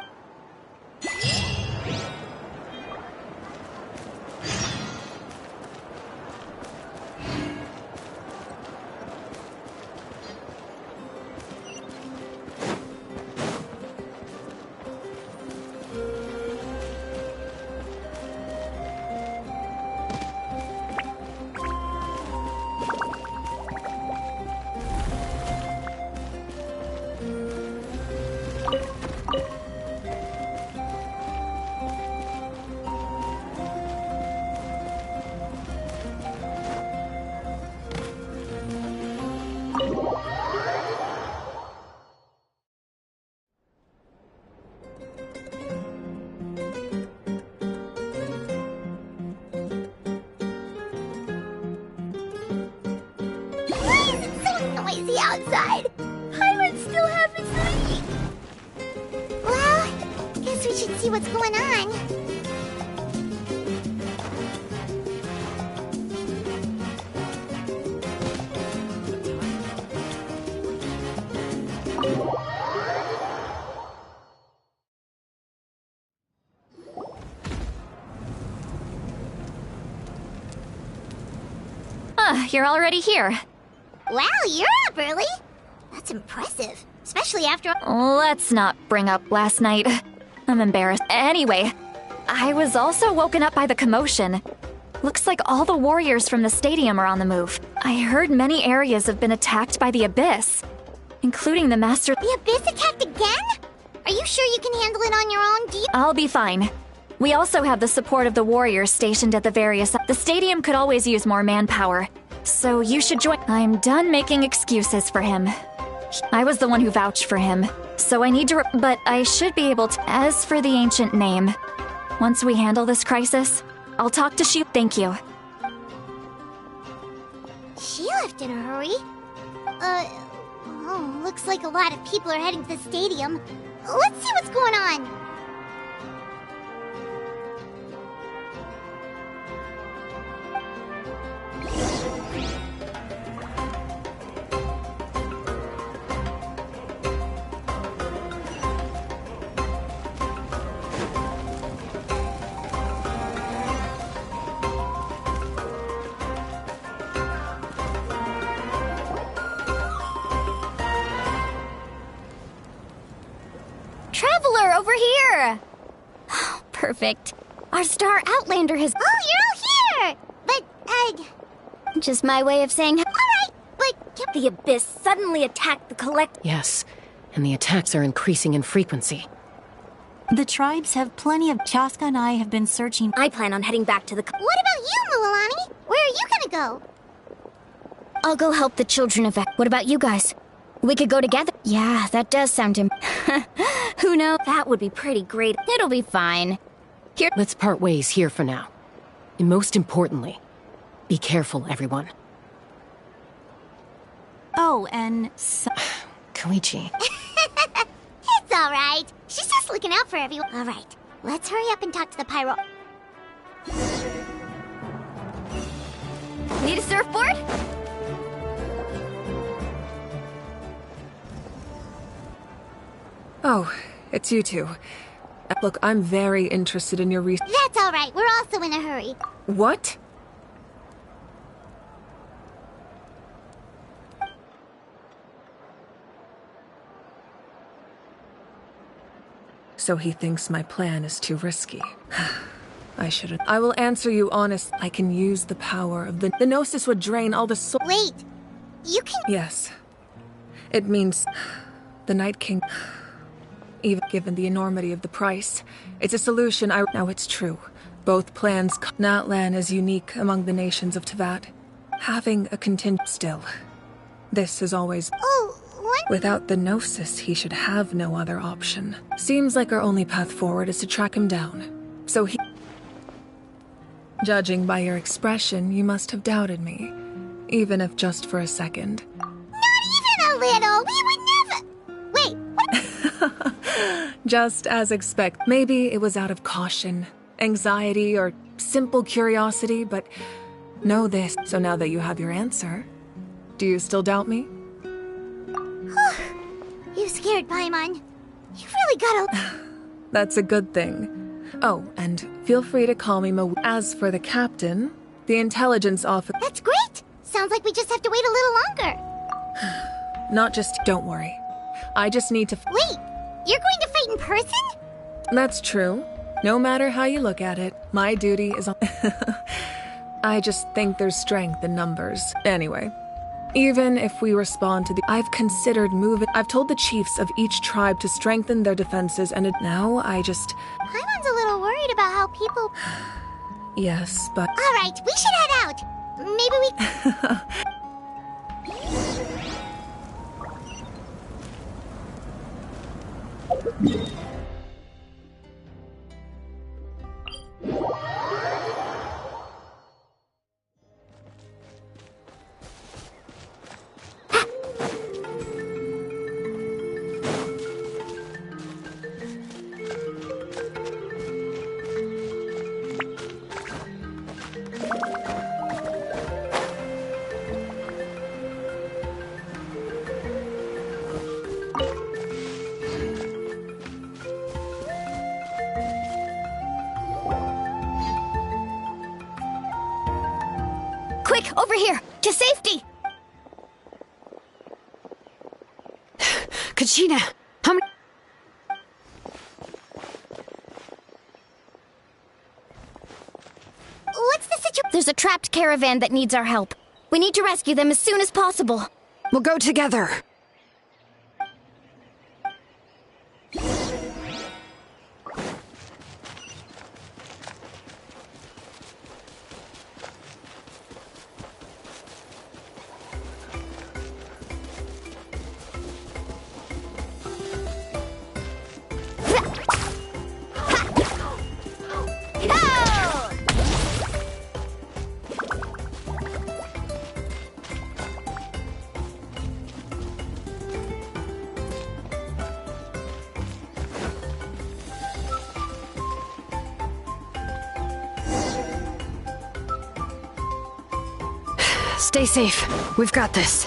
outside. Paimon still haven't sleep. Well, guess we should see what's going on. You're already here. Wow, you're up early. That's impressive, especially after... Let's not bring up last night. I'm embarrassed. Anyway, I was also woken up by the commotion. Looks like all the warriors from the stadium are on the move. I heard many areas have been attacked by the Abyss, including the Master... The Abyss attacked again? Are you sure you can handle it on your own? Do you... I'll be fine. We also have the support of the warriors stationed at the various... The stadium could always use more manpower, so you should join... I'm done making excuses for him. I was the one who vouched for him, so I need to... But I should be able to... As for the ancient name, once we handle this crisis, I'll talk to She... Thank you. She left in a hurry. Oh, looks like a lot of people are heading to the stadium. Let's see what's going on. Traveler, over here! Perfect. Our star Outlander has... Oh, you're all here! But, Just my way of saying... alright, but... The Abyss suddenly attacked the collect... Yes, and the attacks are increasing in frequency. The tribes have plenty of... Chaska and I have been searching... I plan on heading back to the... What about you, Mualani? Where are you gonna go? I'll go help the children What about you guys? We could go together. Yeah, that does sound Who knows? That would be pretty great. It'll be fine. Here. Let's part ways here for now. And most importantly, be careful, everyone. Oh, and Koichi. It's alright. She's just looking out for everyone. Alright, let's hurry up and talk to the pyro. Need a surfboard? Oh, it's you two. Look, I'm very interested in your research. That's alright, we're also in a hurry. What? So he thinks my plan is too risky. I shouldn't. I will answer you honest. I can use the power of the Gnosis would drain all the soul. Wait, you can. Yes. It means the Night King. Even given the enormity of the price, it's a solution. Now it's true. Both plans. Natlan is unique among the nations of Teyvat. Having a contingent still. This is always. Oh, what? Without the Gnosis, he should have no other option. Seems like our only path forward is to track him down. So he. Judging by your expression, you must have doubted me. Even if just for a second. Not even a little! We would never. Wait, what? Just as expect. Maybe it was out of caution, anxiety, or simple curiosity, but know this. So now that you have your answer, do you still doubt me? You scared Paimon. You really gotta. That's a good thing. Oh, and feel free to call me As for the captain, the intelligence officer. That's great! Sounds like we just have to wait a little longer. Not just. Don't worry. I just need to. Wait! You're going to fight in person? That's true. No matter how you look at it, my duty is on. I just think there's strength in numbers. Anyway, even if we respond to the. I've considered moving. I've told the chiefs of each tribe to strengthen their defenses, and now I just. Paimon's a little worried about how people. Yes, but. Alright, we should head out. Maybe we. Quick, over here! To safety! Kachina, how many... What's the situation? There's a trapped caravan that needs our help. We need to rescue them as soon as possible. We'll go together. Stay safe. We've got this.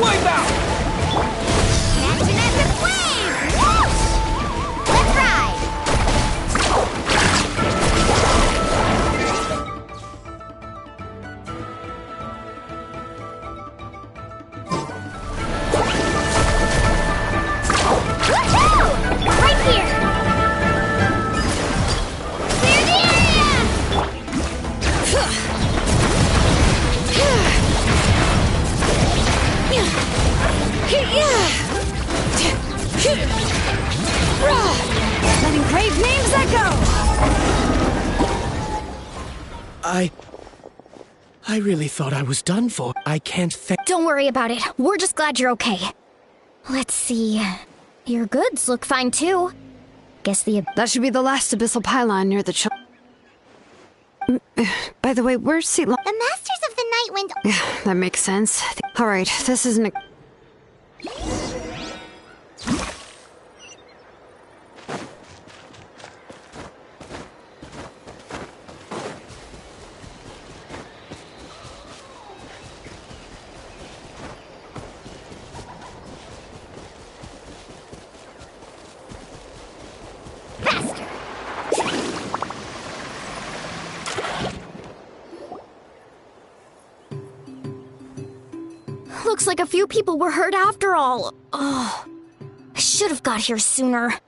Wipe out! Catch an epic wave! Whoosh! Let's ride! Woohoo! Right here! I really thought I was done for. I can't thank— Don't worry about it. We're just glad you're okay. Let's see. Your goods look fine too. Guess That should be the last abyssal pylon near the By the way, where's Seat The Masters of the Night Wind— Yeah, that makes sense. Alright, this isn't a... Looks like a few people were hurt after all. Oh, I should have got here sooner.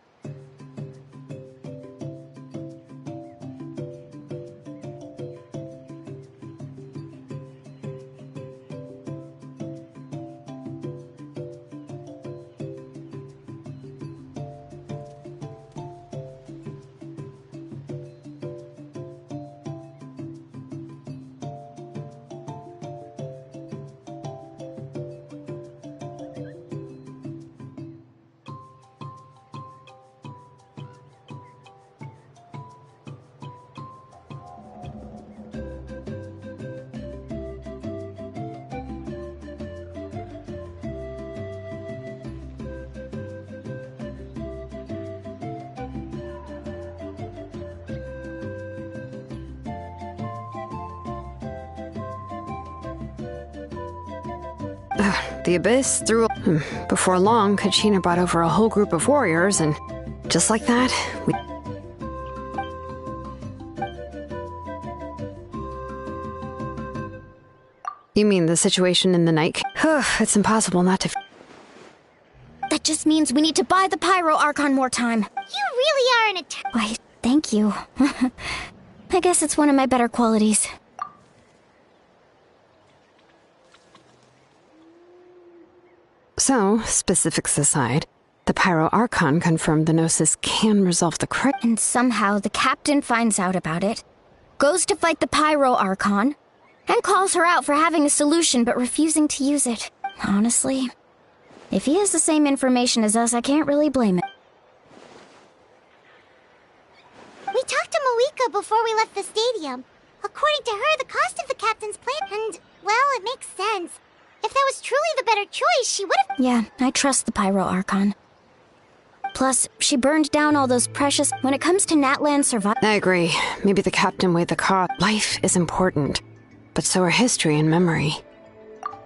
The Abyss threw... Before long, Kachina brought over a whole group of warriors, and just like that, we... You mean the situation in the night? It's impossible not to... That just means we need to buy the Pyro Archon more time. You really are an Why, thank you. I guess it's one of my better qualities. So, specifics aside, the Pyro Archon confirmed the Gnosis can resolve the crisis. And somehow the captain finds out about it, goes to fight the Pyro Archon, and calls her out for having a solution but refusing to use it. Honestly, if he has the same information as us, I can't really blame him. We talked to Moika before we left the stadium. According to her, the cost of the captain's plan, and, well, it makes sense. If that was truly the better choice, she would have— Yeah, I trust the Pyro Archon. Plus, she burned down all those precious— When it comes to Natlan survival— I agree. Maybe the captain weighed the cost. Life is important, but so are history and memory.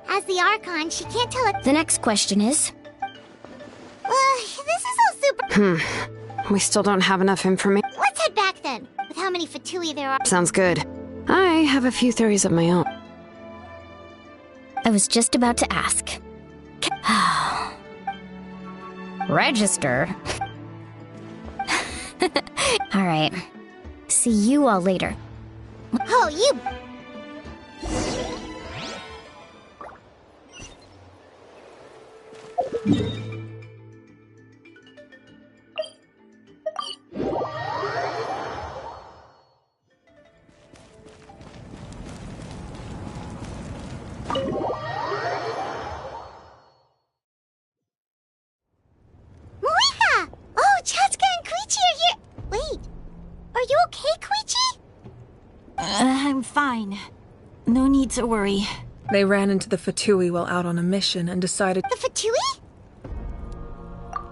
As the Archon, she can't tell it— The next question is... this is all super— We still don't have enough information. Let's head back then, with how many Fatui there are. Sounds good. I have a few theories of my own. I was just about to ask. Register? Alright. See you all later. Oh, you— Moika! Oh, Chaska and Koichi are here! Wait, are you okay, Koichi? I'm fine. No need to worry. They ran into the Fatui while out on a mission and decided— The Fatui?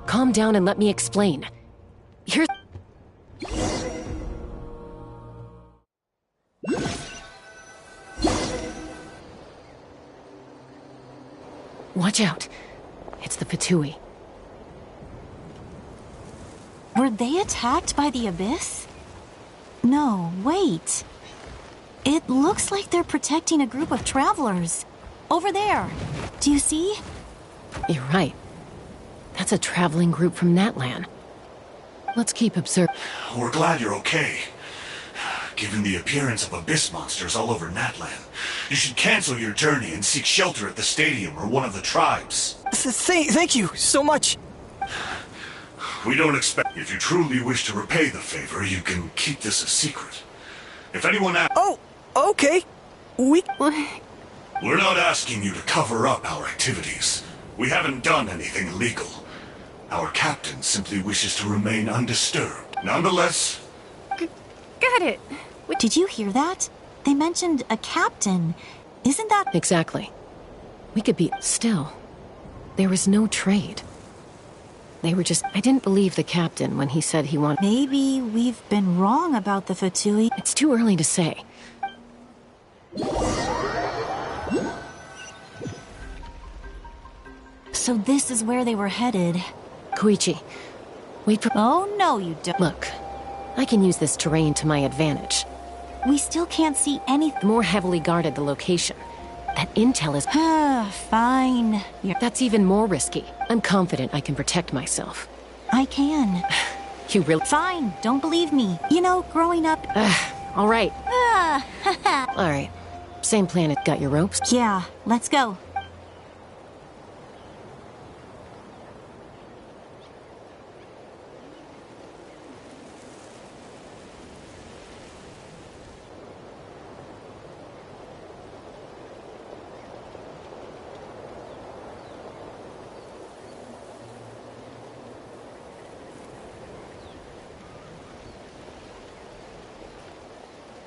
Calm down and let me explain. Here's... Watch out. It's the Fatui. Were they attacked by the Abyss? No, wait. It looks like they're protecting a group of travelers. Over there. Do you see? You're right. That's a traveling group from Natlan. Let's keep observing. We're glad you're okay. Given the appearance of abyss monsters all over Natlan, you should cancel your journey and seek shelter at the stadium or one of the tribes. Thank you so much. We don't expect— If you truly wish to repay the favor, you can keep this a secret. If anyone asks— Oh, Okay. We... We're not asking you to cover up our activities. We haven't done anything illegal. Our captain simply wishes to remain undisturbed. Nonetheless... Got it. Did you hear that? They mentioned a captain. Isn't that... Exactly. We could be... Still, there was no trade. They were just... I didn't believe the captain when he said he wanted... Maybe we've been wrong about the Fatui. It's too early to say. So this is where they were headed. Koichi, wait for... Oh, no, you don't. Look, I can use this terrain to my advantage. We still can't see anything. The more heavily guarded the location. That intel is... Fine. That's even more risky. I'm confident I can protect myself. I can. You really... Fine, don't believe me. You know, growing up... All right. All right. Same planet. Got your ropes? Yeah, let's go.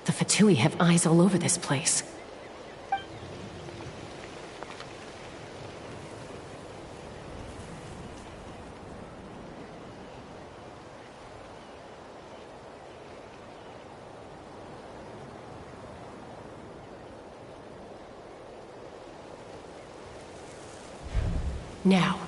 The Fatui have eyes all over this place. Now.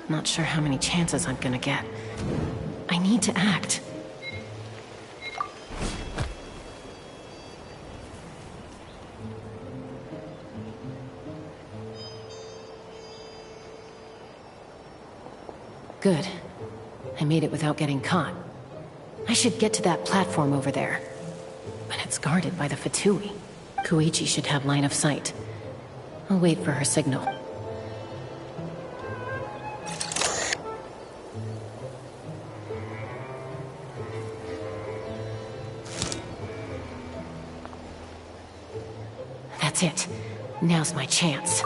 Not sure how many chances I'm gonna get. I need to act. Good. I made it without getting caught. I should get to that platform over there. But it's guarded by the Fatui. Koichi should have line of sight. I'll wait for her signal. That's it. Now's my chance.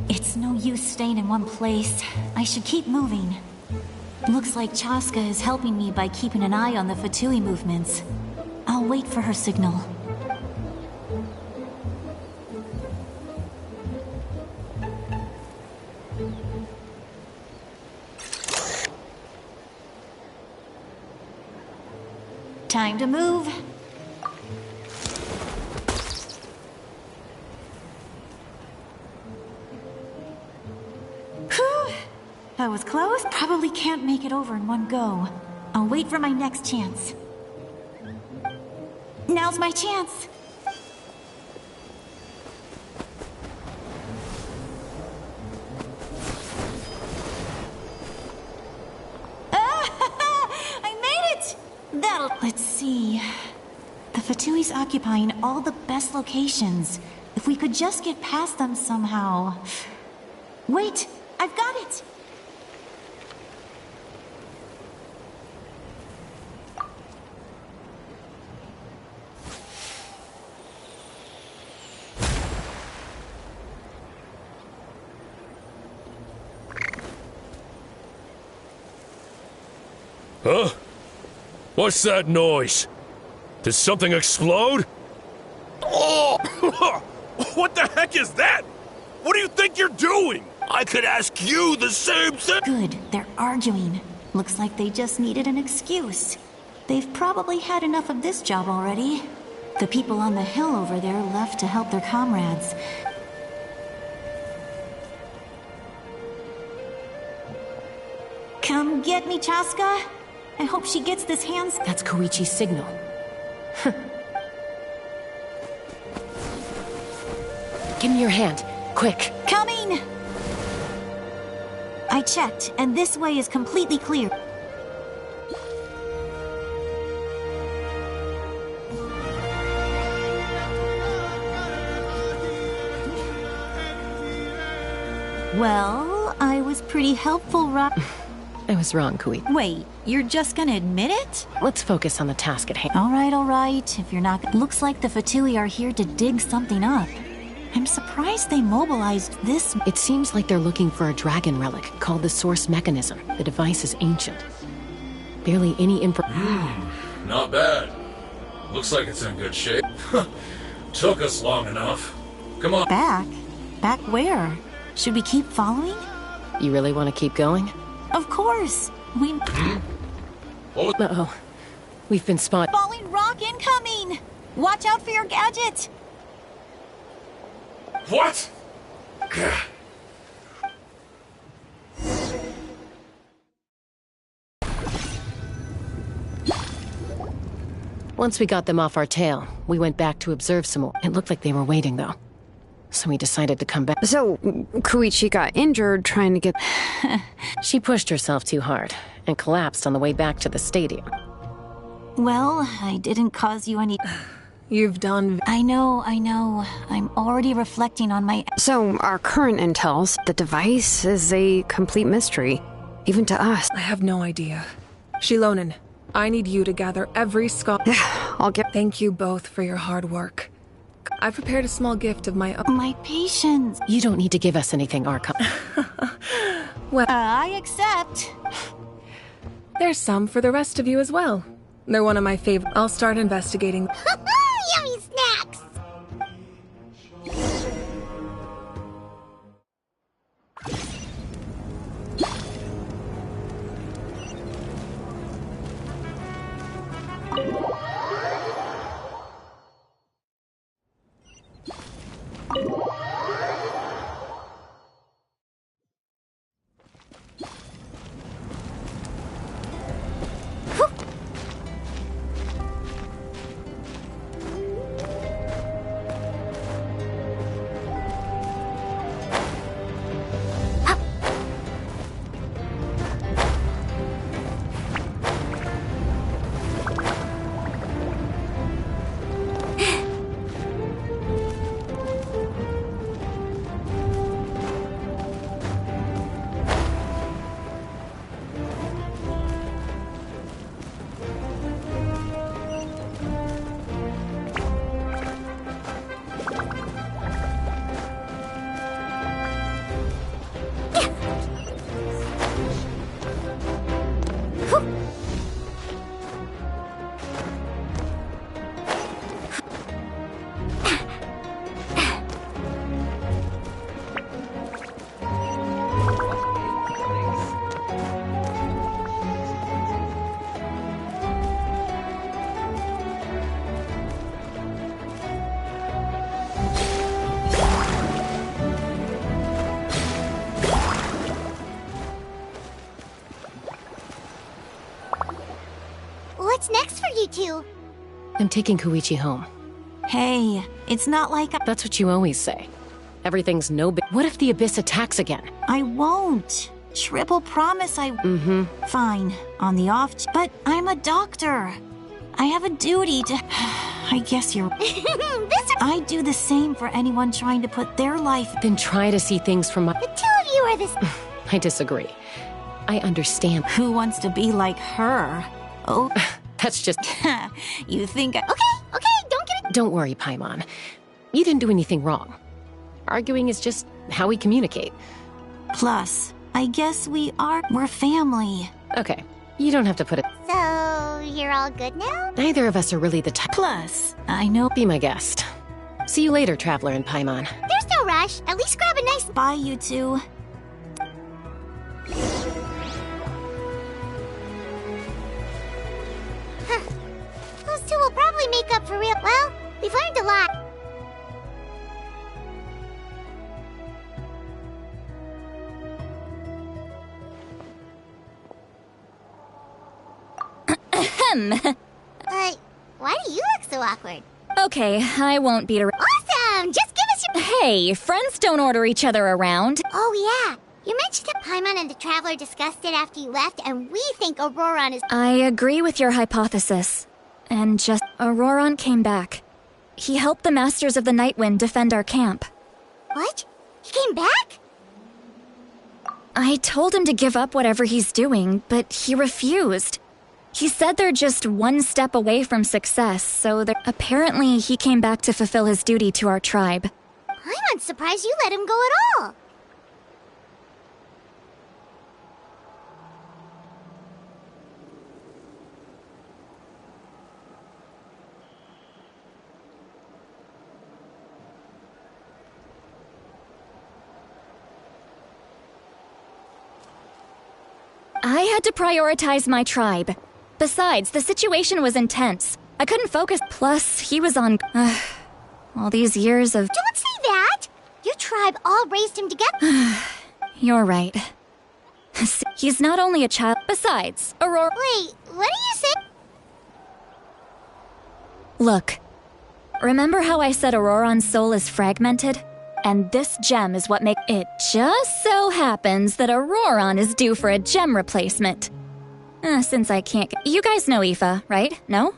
It's no use staying in one place. I should keep moving. Looks like Chaska is helping me by keeping an eye on the Fatui movements. I'll wait for her signal. Time to move. Whew. That was close. Probably can't make it over in one go. I'll wait for my next chance. Now's my chance. Let's see. The Fatui's occupying all the best locations. If we could just get past them somehow. Wait! I've got it! Huh? What's that noise? Did something explode? Oh! What the heck is that? What do you think you're doing? I could ask you the same thing. Good, they're arguing. Looks like they just needed an excuse. They've probably had enough of this job already. The people on the hill over there left to help their comrades. Come get me, Chaska. I hope she gets this hands. That's Koichi's signal. Give me your hand. Quick. Coming! I checked, and this way is completely clear. Well, I was pretty helpful, right? I was wrong, Kuichi. Wait, you're just gonna admit it? Let's focus on the task at hand. All right. If you're not... Looks like the Fatui are here to dig something up. I'm surprised they mobilized this... It seems like they're looking for a dragon relic called the Source Mechanism. The device is ancient. Barely any info... Not bad. Looks like it's in good shape. Took us long enough. Come on. Back? Back where? Should we keep following? You really want to keep going? Of course. We... Uh-oh. We've been spotted. Falling rock incoming! Watch out for your gadget! What? Once we got them off our tail, we went back to observe some more. It looked like they were waiting, though. So we decided to come back. So, Koichi got injured trying to get... She pushed herself too hard and collapsed on the way back to the stadium. Well, I didn't cause you any... You've done... I know. I'm already reflecting on my... So, our current intel's the device is a complete mystery, even to us. I have no idea. Shilonen, I need you to gather every scholar... I'll get... Thank you both for your hard work. I prepared a small gift of my own. My patience. You don't need to give us anything, Archon. Well, I accept. There's some for the rest of you as well. They're one of my favorite. I'll start investigating. Yummy snacks! What's next for you two? I'm taking Koichi home. Hey, it's not like That's what you always say. Everything's no big... What if the Abyss attacks again? I won't. Triple promise I... Fine, on the off... But I'm a doctor. I have a duty to... I guess you're... I do the same for anyone trying to put their life... Then try to see things from my... The two of you are this... I disagree. I understand. Who wants to be like her? Oh... That's just... You think I... Okay, don't get it... Don't worry, Paimon. You didn't do anything wrong. Arguing is just how we communicate. Plus, I guess we're family. Okay, you don't have to put it... So, you're all good now? Neither of us are really the type... Plus, I know... Be my guest. See you later, Traveler and Paimon. There's no rush. At least grab a nice... Bye, you two. Those two will probably make up for real... Well, we've learned a lot. Ahem. Why do you look so awkward? Okay, I won't beat around. Awesome! Just give us your... Hey, friends don't order each other around. Oh yeah, you mentioned that Paimon and the Traveler discussed it after you left, and we think Auroron is— I agree with your hypothesis. And just— Auroron came back. He helped the Masters of the Nightwind defend our camp. What? He came back? I told him to give up whatever he's doing, but he refused. He said they're just one step away from success, so apparently he came back to fulfill his duty to our tribe. I'm surprised you let him go at all. I had to prioritize my tribe. Besides, the situation was intense. I couldn't focus. Plus, he was on— all these years of— Don't say that! Your tribe all raised him together. You're right. He's not only a child— Besides, Aurora— Wait, what are you saying? Look, remember how I said Auroron's soul is fragmented? And this gem is what makes— It just so happens that Auroron is due for a gem replacement. Since I can't— You guys know Aoife, right? No?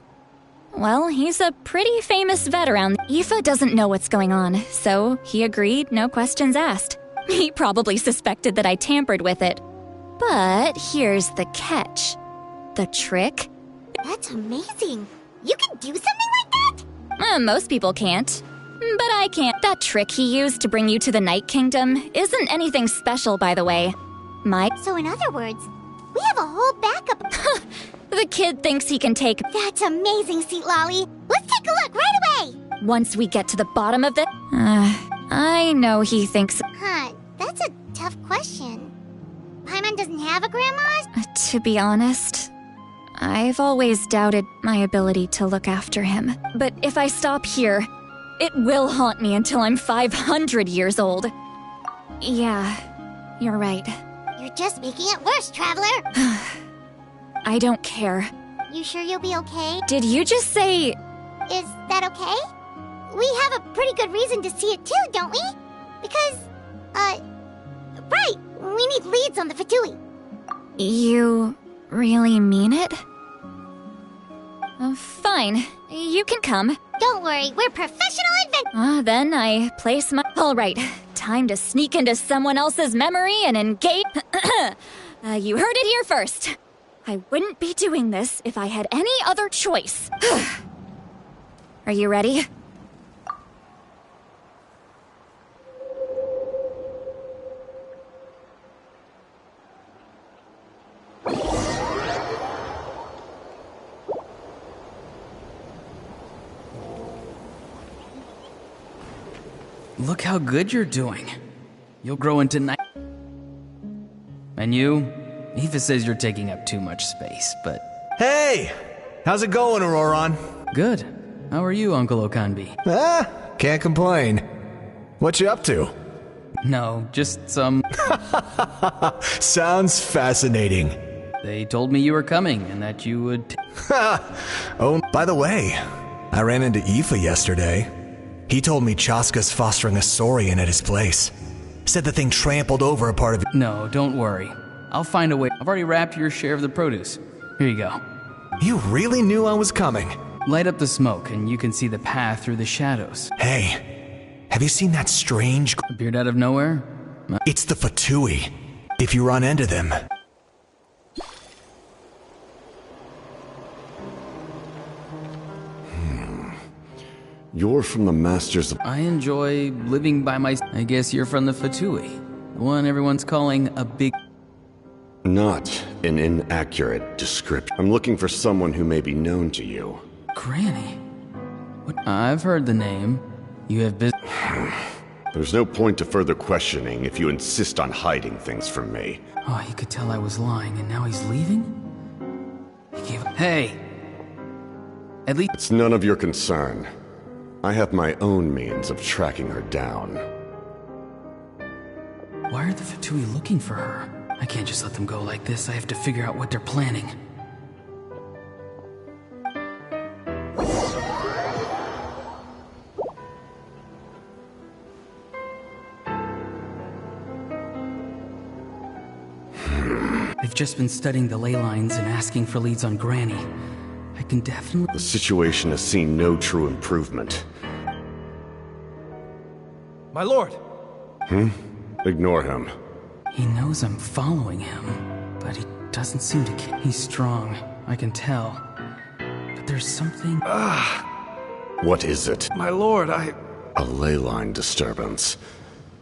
Well, he's a pretty famous vet around— Aoife doesn't know what's going on, so he agreed, no questions asked. He probably suspected that I tampered with it. But here's the catch. The trick? That's amazing. You can do something like that? Most people can't. But I can't. That trick he used to bring you to the Night Kingdom isn't anything special, by the way. So in other words, we have a whole backup. The kid thinks he can take— That's amazing, Seat Lolly. Let's take a look right away. Once we get to the bottom of it— I know he thinks— That's a tough question. Paimon doesn't have a grandma? To be honest, I've always doubted my ability to look after him. But if I stop here, it will haunt me until I'm 500 years old. Yeah, you're right. You're just making it worse, Traveler. I don't care. You sure you'll be okay? Did you just say— Is that okay? We have a pretty good reason to see it too, don't we? Because, right, we need leads on the Fatui. You really mean it? Fine, you can come. Don't worry, we're professional adventurers. Then I place my— All right, time to sneak into someone else's memory and engage— You heard it here first. I wouldn't be doing this if I had any other choice. Are you ready? Look how good you're doing. You'll grow into night. And you? Aoife says you're taking up too much space, but... Hey! How's it going, Auroron? Good. How are you, Uncle Okanbi? Can't complain. What you up to? No, just some... Sounds fascinating. They told me you were coming and that you would... Oh, by the way, I ran into Aoife yesterday. He told me Chaska's fostering a Saurian at his place. Said the thing trampled over a part of— No, don't worry. I'll find a way. I've already wrapped your share of the produce. Here you go. You really knew I was coming. Light up the smoke and you can see the path through the shadows. Hey, have you seen that strange— Appeared out of nowhere? It's the Fatui. If you run into them. You're from the Masters of... I enjoy living by myself. I guess you're from the Fatui. The one everyone's calling a big... Not an inaccurate description. I'm looking for someone who may be known to you. Granny? What? I've heard the name. You have business... There's no point to further questioning if you insist on hiding things from me. Oh, he could tell I was lying, and now he's leaving? He gave up... Hey! At least... It's none of your concern. I have my own means of tracking her down. Why are the Fatui looking for her? I can't just let them go like this. I have to figure out what they're planning. just been studying the ley lines and asking for leads on Granny. I can definitely... The situation has seen no true improvement. My lord! Ignore him. He knows I'm following him, but he doesn't seem to care. He's strong, I can tell. But there's something... What is it? My lord, A ley line disturbance.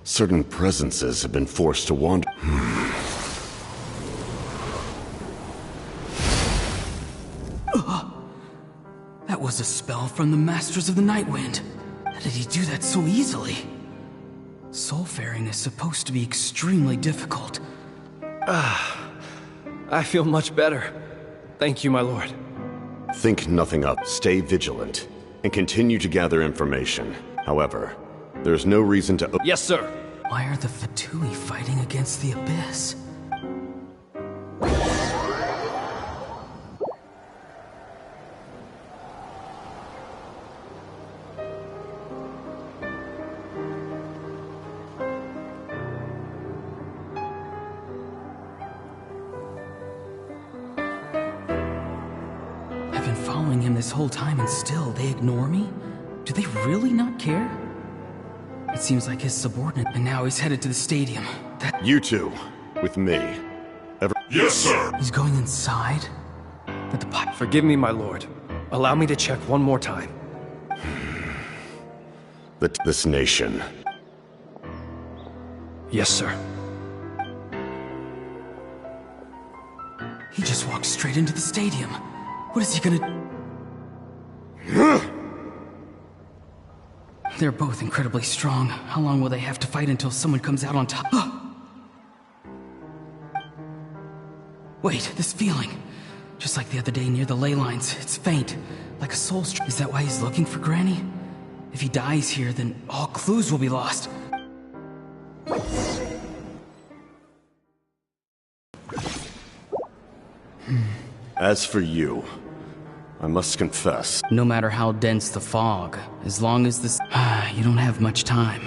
Certain presences have been forced to wander... That was a spell from the Masters of the Nightwind. How did he do that so easily? Soulfaring is supposed to be extremely difficult. I feel much better. Thank you, my lord. Think nothing of. Stay vigilant, and continue to gather information. However, there's no reason to... Yes, sir. Why are the Fatui fighting against the Abyss? I've been following him this whole time and still they ignore me? Do they really not care? It seems like his subordinate, and now he's headed to the stadium. You two, with me. Yes, sir! He's going inside? But the Forgive me, my lord. Allow me to check one more time. This nation. Yes, sir. He just walked straight into the stadium. What is he gonna... They're both incredibly strong. How long will they have to fight until someone comes out on top? Wait, this feeling. Just like the other day near the ley lines. It's faint, like a soul string. Is that why he's looking for Granny? If he dies here, then all clues will be lost. As for you, I must confess. No matter how dense the fog, as long as this... you don't have much time.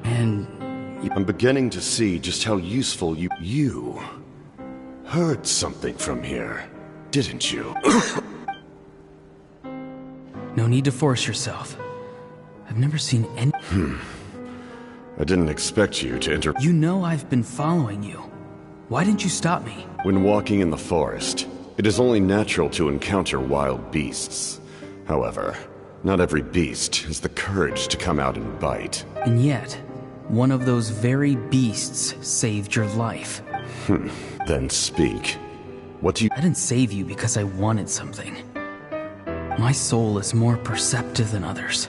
And... I'm beginning to see just how useful you heard something from here, didn't you? No need to force yourself. I've never seen any... I didn't expect you to enter... You know I've been following you. Why didn't you stop me? When walking in the forest, it is only natural to encounter wild beasts. However, not every beast has the courage to come out and bite. And yet, one of those very beasts saved your life. Then speak. What do you... I didn't save you because I wanted something. My soul is more perceptive than others.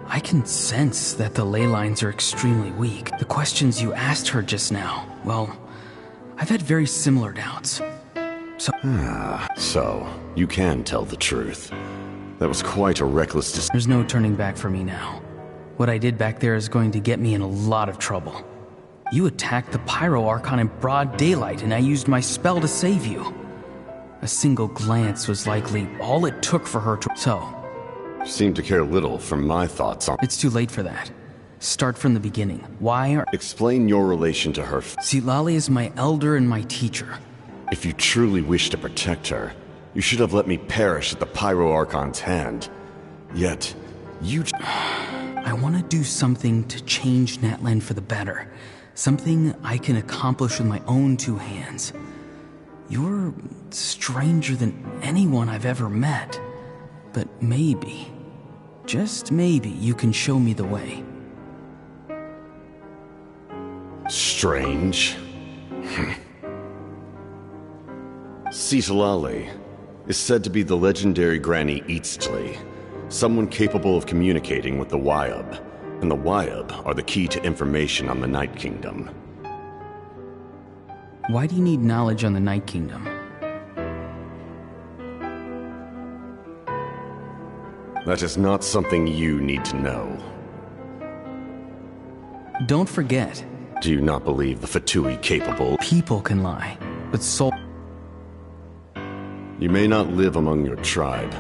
I can sense that the ley lines are extremely weak. The questions you asked her just now, well, I've had very similar doubts. So, you can tell the truth. That was quite a reckless decision. There's no turning back for me now. What I did back there is going to get me in a lot of trouble. You attacked the Pyro Archon in broad daylight, and I used my spell to save you. A single glance was likely all it took for her to... So... You seem to care little for my thoughts on... It's too late for that. Start from the beginning. Why are... Explain your relation to her. Citlali is my elder and my teacher. If you truly wish to protect her, you should have let me perish at the Pyro Archon's hand. Yet, you... I want to do something to change Natlan for the better. Something I can accomplish with my own two hands. You're stranger than anyone I've ever met. But maybe, just maybe, you can show me the way. Strange? Citlali is said to be the legendary Granny Eastli, someone capable of communicating with the Wyab, and the Wyab are the key to information on the Night Kingdom. Why do you need knowledge on the Night Kingdom? That is not something you need to know. Don't forget. Do you not believe the Fatui capable? People can lie, but soul... You may not live among your tribe,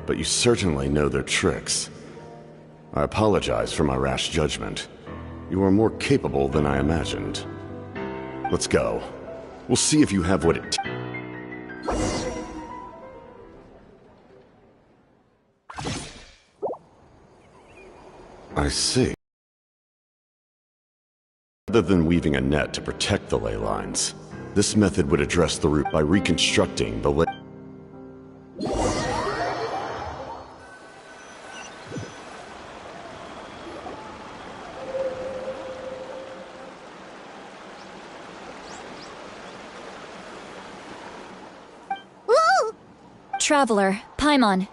but you certainly know their tricks. I apologize for my rash judgment. You are more capable than I imagined. Let's go. We'll see if you have what it takes. I see. Rather than weaving a net to protect the ley lines, this method would address the route by reconstructing the ley. Woo! Traveler, Paimon.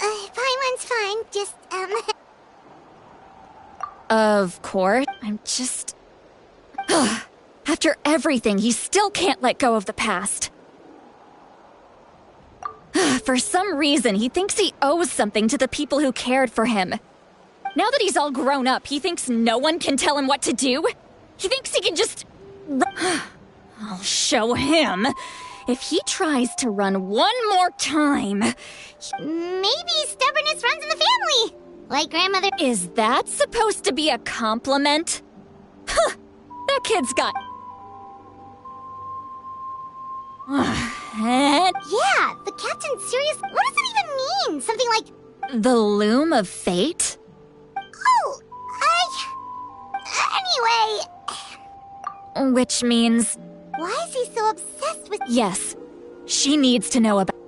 Paimon's fine, just, Of course. I'm just... After everything, he still can't let go of the past. For some reason, he thinks he owes something to the people who cared for him. Now that he's all grown up, he thinks no one can tell him what to do? He thinks he can just... I'll show him. If he tries to run one more time... Maybe stubbornness runs in the family! Like grandmother... Is that supposed to be a compliment? Huh, that kid's got... Yeah, the captain's serious. What does it even mean? Something like... The loom of fate? Oh, Anyway... Which means... Why is he so obsessed with... Yes, she needs to know about...